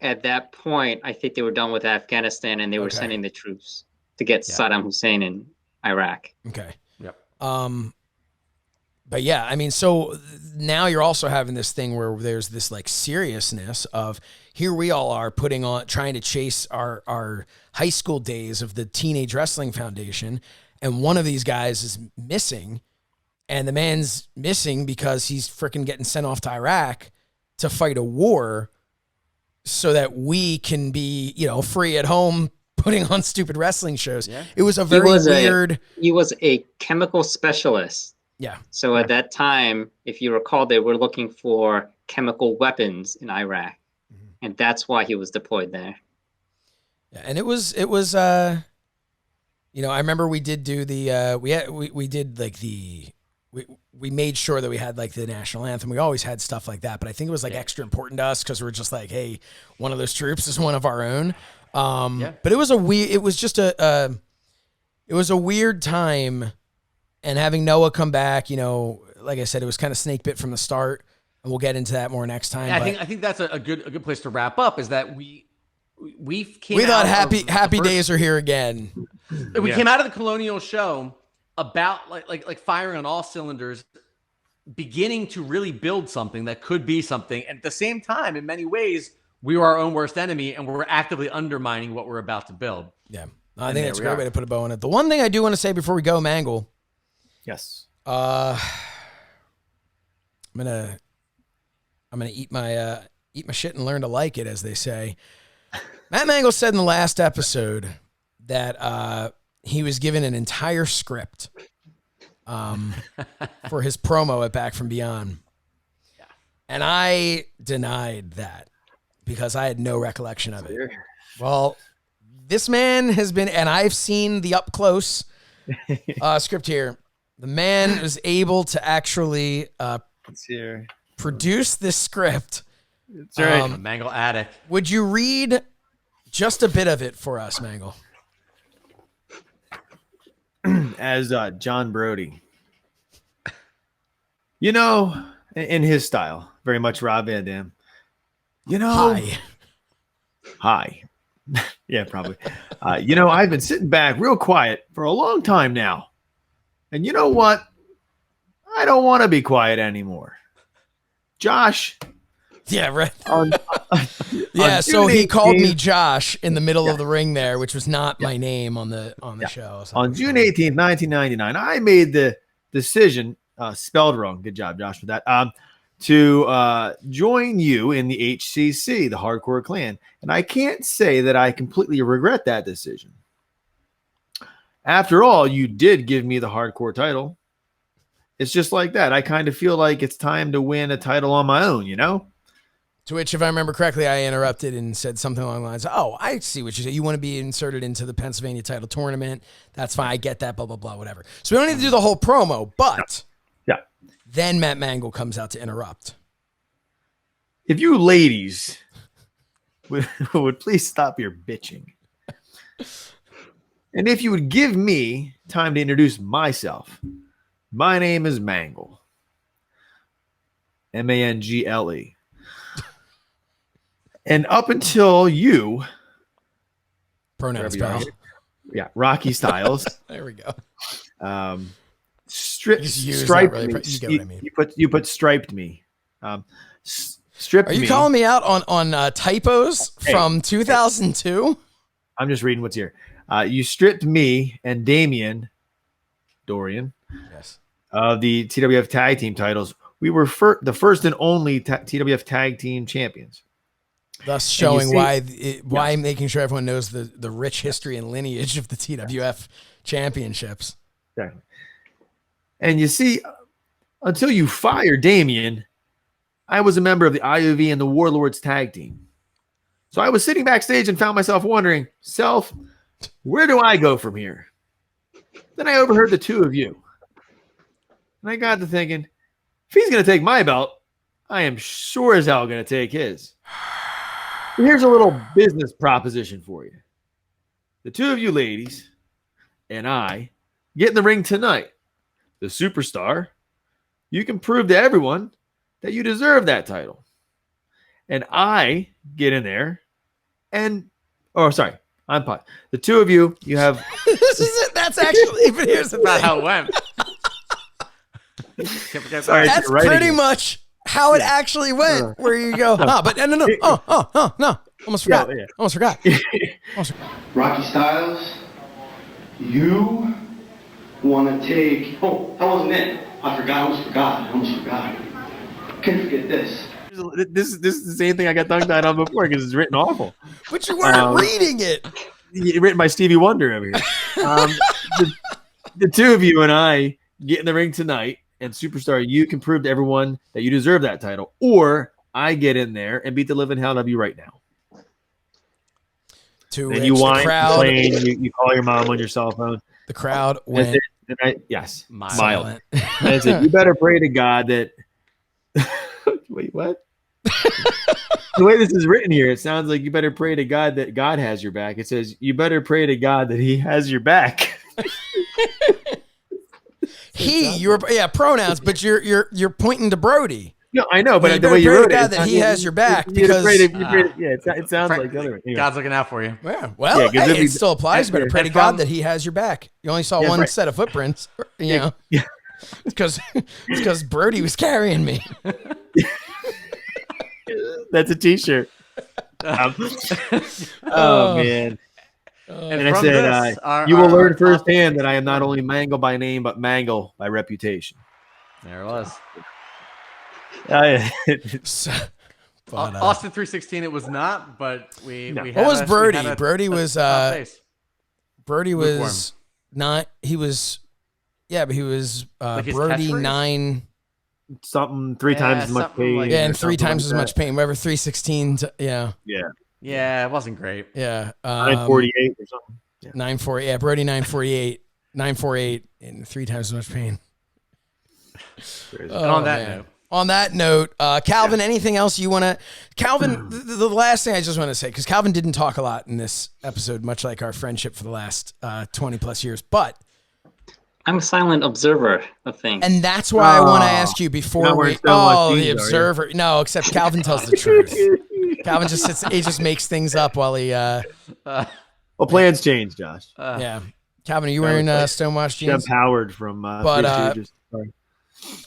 at that point, I think they were done with Afghanistan and they were sending the troops to get Saddam Hussein in Iraq. Okay. Yep. But yeah, I mean, so now you're also having this thing where there's this like seriousness of, here we all are trying to chase our high school days of the Teenage Wrestling Foundation. And one of these guys is missing, and the man's missing because he's freaking getting sent off to Iraq to fight a war so that we can be, free at home putting on stupid wrestling shows. Yeah. It was a very weird. He was a chemical specialist. Yeah. So at that time, if you recall, they were looking for chemical weapons in Iraq, and that's why he was deployed there. Yeah, and it was. I remember we did do the. We made sure that we had like the national anthem. We always had stuff like that, but I think it was like extra important to us because we're just like, hey, one of those troops is one of our own. But it was it was a weird time. And having Noah come back, like I said, it was kind of snake bit from the start, and we'll get into that more next time. I think that's a good place to wrap up. Is that we thought happy days are here again. We came out of the Colonial show about like firing on all cylinders, beginning to really build something that could be something. And at the same time, in many ways, we were our own worst enemy, and we're actively undermining what we're about to build. Yeah, I think that's a great way to put a bow on it. The one thing I do want to say before we go, Mangol. Yes. I'm gonna eat my shit and learn to like it, as they say. Matt Mangol said in the last episode that he was given an entire script for his promo at Back from Beyond. And I denied that because I had no recollection of it. Well, this man has been, and I've seen the up close script here. The man was able to actually produce this script. That's right. Mangol addict. Would you read just a bit of it for us, Mangol? As John Brody. You know, in his style, very much Rob Van Dam. You know, hi. Yeah, probably. You know, I've been sitting back real quiet for a long time now. And you know what? I don't want to be quiet anymore. Josh. Yeah, right. Yeah, so he called me Josh in the middle of the ring there, which was not my name on the show. So on June 18th, 1999, I made the decision, spelled wrong. Good job, Josh, for that. To join you in the HCC, the Hardcore Clan. And I can't say that I completely regret that decision. After all, you did give me the Hardcore title. It's just like that. I kind of feel like it's time to win a title on my own, you know? To which, if I remember correctly, I interrupted and said something along the lines, oh, I see what you say. You want to be inserted into the Pennsylvania title tournament. That's fine. I get that, blah, blah, blah, whatever. So we don't need to do the whole promo, but then Matt Mangol comes out to interrupt. If you ladies would please stop your bitching. And if you would give me time to introduce myself. My name is Mangol. Mangle. And up until you, pronouns, pal. Yeah, Rocky Styles. There we go. Striped really, me. you get what I mean. You put striped me. Stripped me. Are you me. calling me out on typos from 2002? I'm just reading what's here. You stripped me and Dorian, yes, of the TWF tag team titles. We were the first and only TWF tag team champions. Thus showing why making sure everyone knows the rich history and lineage of the TWF championships. Exactly. And you see, until you fired Damien, I was a member of the IOV and the Warlords tag team. So I was sitting backstage and found myself wondering, where do I go from here? Then I overheard the two of you. And I got to thinking, if he's going to take my belt, I am sure as hell going to take his. Here's a little business proposition for you. The two of you ladies and I get in the ring tonight. The superstar, you can prove to everyone that you deserve that title. And I get in there and, the two of you have. This is it. That's actually, but here's the Not thing. how it went. That's pretty much how it actually went. Where you go, no. Almost forgot. Almost forgot. Rocky Styles, you want to take. Oh, that wasn't it. I almost forgot. Can't forget this. This is the same thing I got tongue-tied on before because it's written awful. But you weren't reading it. Written by Stevie Wonder over here. The two of you and I get in the ring tonight, and superstar, you can prove to everyone that you deserve that title, or I get in there and beat the living hell out of you right now. And you whine, complain, you call your mom on your cell phone. The crowd went. Silent. And I said, you better pray to God that. Wait, what? The way this is written here, it sounds like you better pray to God that God has your back. It says you better pray to God that He has your back. Pronouns, but you're pointing to Brody. No, I know, but the way you wrote it, that He has your back because it sounds like the other way. Anyway. God's looking out for you. Yeah, it still applies. You better pray to God that He has your back. You only saw one set of footprints, you know. Yeah. It's because Brody was carrying me. That's a T-shirt. Oh man! And I said, you will learn firsthand that I am not only Mangol by name, but Mangol by reputation. There it was. Austin 316. It was not, but we. What was Brody? Brody was. Brody was not. He was. Yeah, but he was Brody 9. something, three times as much something pain. like- Yeah, and or three something times like as that. much pain. Whatever, 316. Yeah, Yeah. Yeah, it wasn't great. yeah. 948 or something. Yeah. 948. Yeah, Brody 948. 948 and three times as much pain. Crazy. And on that man. note. On that note, Calvin, anything else you want to? Calvin, the last thing I just want to say, because Calvin didn't talk a lot in this episode, much like our friendship for the last 20 plus years, but. I'm a silent observer of things. And that's why I want to Oh, ask you you're before not wearing we. Stonewall Oh, jeans, the are you? observer. No, except Calvin tells the truth. Calvin just sits. He just makes things up while he. Well, plans change, Josh. Yeah. Calvin, are you wearing stonewashed Jeb jeans? Howard from But, Three Stooges. Sorry.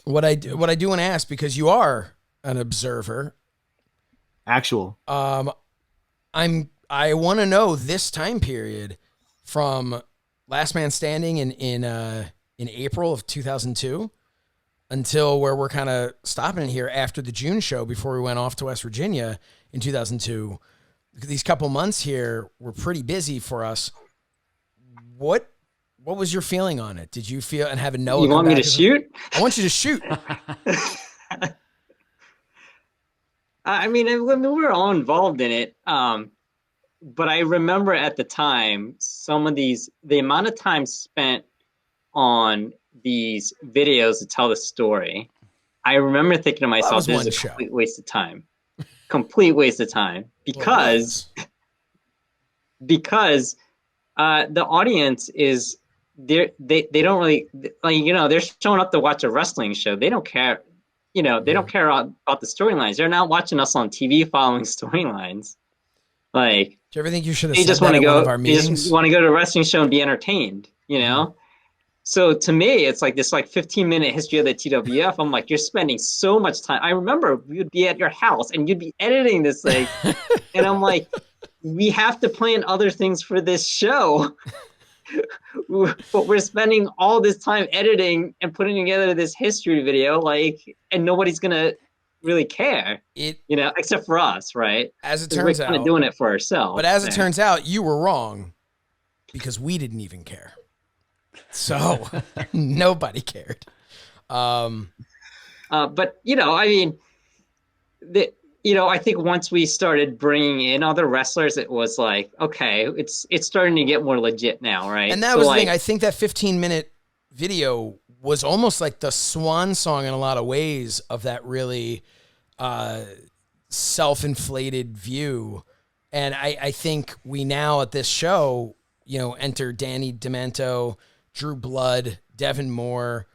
What I do want to ask, because you are an observer, Actual. I want to know this time period from Last Man Standing in April of 2002 until where we're kind of stopping here after the June show before we went off to West Virginia in 2002. These couple months here were pretty busy for us. What was your feeling on it? Did you feel and have a Noah? You want me to shoot? I want you to shoot. I mean, we were all involved in it. But I remember at the time, the amount of time spent on these videos to tell the story. I remember thinking to myself, this is a complete waste of time. Complete waste of time. Because the audience is they don't really, like, they're showing up to watch a wrestling show. They don't care, they don't care about the storylines. They're not watching us on TV following storylines. Like, do you ever think you should have they said just that want to at go, one of our they meetings? just want to go to a wrestling show and be entertained, So to me, it's like this 15-minute history of the TWF. I'm like, you're spending so much time. I remember we would be at your house and you'd be editing this thing. And I'm like, we have to plan other things for this show. But we're spending all this time editing and putting together this history video, and nobody's going to really care, except for us, right? As it We're turns kind out, of doing it for ourselves. But as it turns out, you were wrong because we didn't even care. So nobody cared. But I mean, I think once we started bringing in other wrestlers, it was like, okay, it's starting to get more legit now, right? And that was the thing. I think that 15-minute video was almost like the swan song in a lot of ways of that really self-inflated view. And I think we now at this show, enter Danny Demento, Drew Blood, Devin Moore.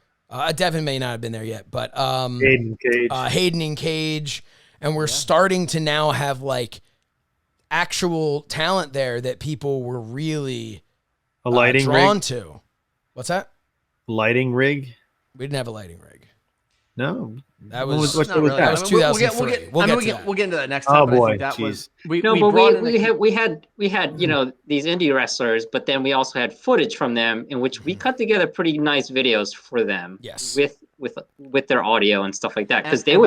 Devin may not have been there yet, but Hayden and Cage. And we're starting to now have actual talent there that people were really a lighting drawn rig? to. What's that? Lighting rig? We didn't have a lighting rig. No. That was What that was 2003. We'll get into that next time. Oh, but I boy. think that was we but brought we had these indie wrestlers, but then we also had footage from them in which we cut together pretty nice videos for them. Yes. With their audio and stuff like that, because they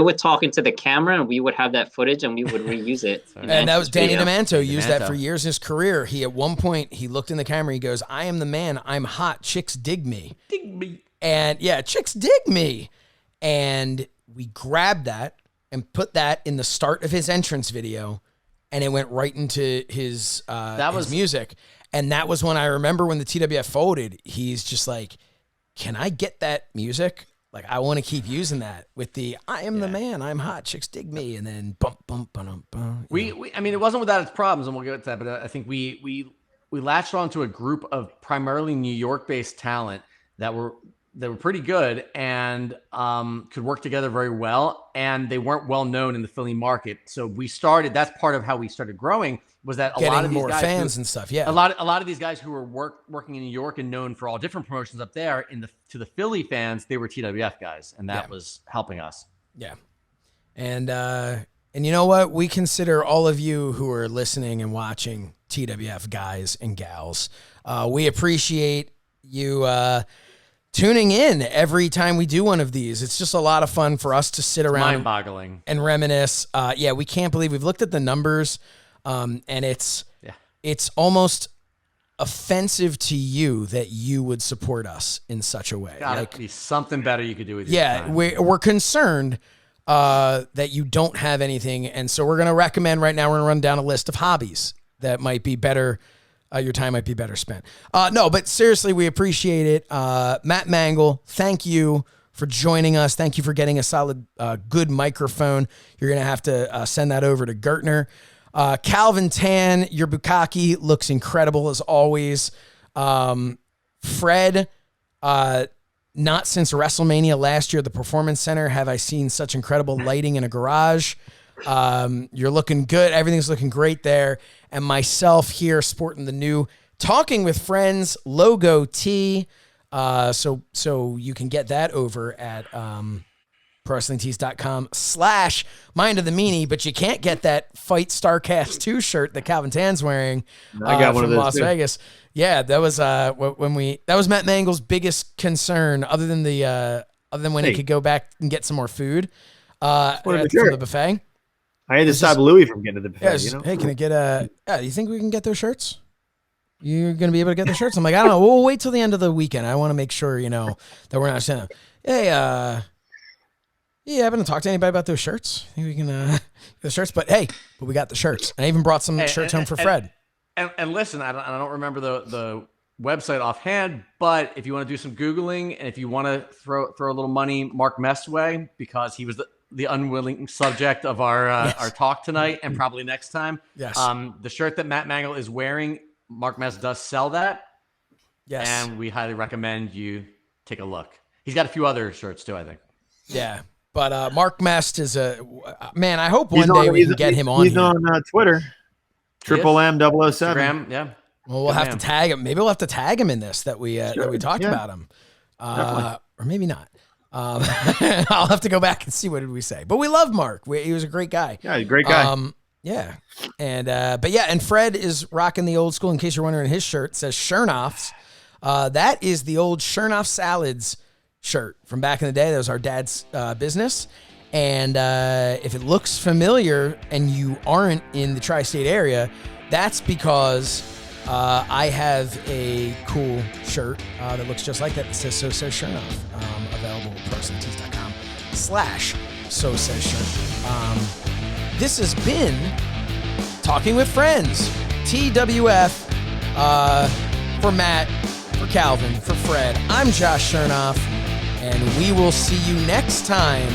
would talk into the camera and we would have that footage and we would reuse it. And that was Danny Demento used that for years in his career. He at one point he looked in the camera. He goes, "I am the man. I'm hot. Chicks dig me. Dig me." And yeah, chicks dig me. And we grabbed that and put that in the start of his entrance video, and it went right into his his music. And that was when I remember when the TWF folded. He's just like, "Can I get that music? I want to keep using that with the I am the man, I'm hot, chicks dig me," and then bump, bump, bump, bump. I mean, it wasn't without its problems, and we'll get to that. But I think we latched onto a group of primarily New York-based talent that were pretty good and could work together very well, and they weren't well known in the Philly market. So that's part of how we started growing, was that Getting lot of these more guys fans and stuff. Yeah, a lot of these guys who were working in New York and known for all different promotions up there, to the Philly fans, they were TWF guys, and that was helping us. Yeah, and you know what? We consider all of you who are listening and watching TWF guys and gals. We appreciate you tuning in every time we do one of these. It's just a lot of fun for us to sit around mind-boggling and reminisce. We can't believe we've looked at the numbers, and it's almost offensive to you that you would support us in such a way? Gotta be something better you could do with your time. We're concerned that you don't have anything, and so we're going to recommend right now. We're going to run down a list of hobbies that might be better. Your time might be better spent. No, but seriously, we appreciate it. Matt Mangol, thank you for joining us. Thank you for getting a solid, good microphone. You're going to have to send that over to Gertner. Calvin Tan, your bukkake looks incredible as always. Fred, not since WrestleMania last year at the Performance Center have I seen such incredible lighting in a garage. You're looking good. Everything's looking great there. And myself here sporting the new Talking with Friends logo tee. So you can get that over at ProWrestlingTees.com/Mind of the Meanie, but you can't get that Fight Starcast 2 shirt that Calvin Tan's wearing I got one from of those Las too. Vegas. Yeah, that was that was Matt Mangol's biggest concern, other than when he could go back and get some more food from the buffet. I had to stop Louis from getting to the buffet. Yeah, hey, can I get do you think we can get those shirts? You're going to be able to get the shirts? I'm like, I don't know. We'll wait till the end of the weekend. I want to make sure, that we're not saying, hey, yeah, I haven't talked to anybody about those shirts. I think we can get the shirts. But hey, we got the shirts. I even brought some shirts home for Fred. And listen, I don't remember the website offhand, but if you want to do some Googling and if you want to throw a little money Mark Mest way, because he was the unwilling subject of our talk tonight and probably next time. Yes. The shirt that Matt Mangol is wearing, Mark Mest does sell that. Yes. And we highly recommend you take a look. He's got a few other shirts too, I think. Yeah. But Mark Mest is man, I hope one day we can get him on He's here. on Twitter. Triple M 007. Instagram, yeah. Well, we'll have to tag him. Maybe we'll have to tag him in this that we talked about him. Or maybe not. I'll have to go back and see what did we say. But we love Mark. He was a great guy. Yeah, he's a great guy. Yeah. And and Fred is rocking the old school, in case you're wondering, his shirt says Shernoff's. That is the old Shernoff Salads shirt from back in the day. That was our dad's business. And if it looks familiar and you aren't in the tri-state area, that's because I have a cool shirt that looks just like that. That says So Says Shernoff. Available at ProWrestlingTees.com/So Says Shirt. This has been Talking with Friends. TWF for Matt, for Calvin, for Fred. I'm Josh Shernoff, and we will see you next time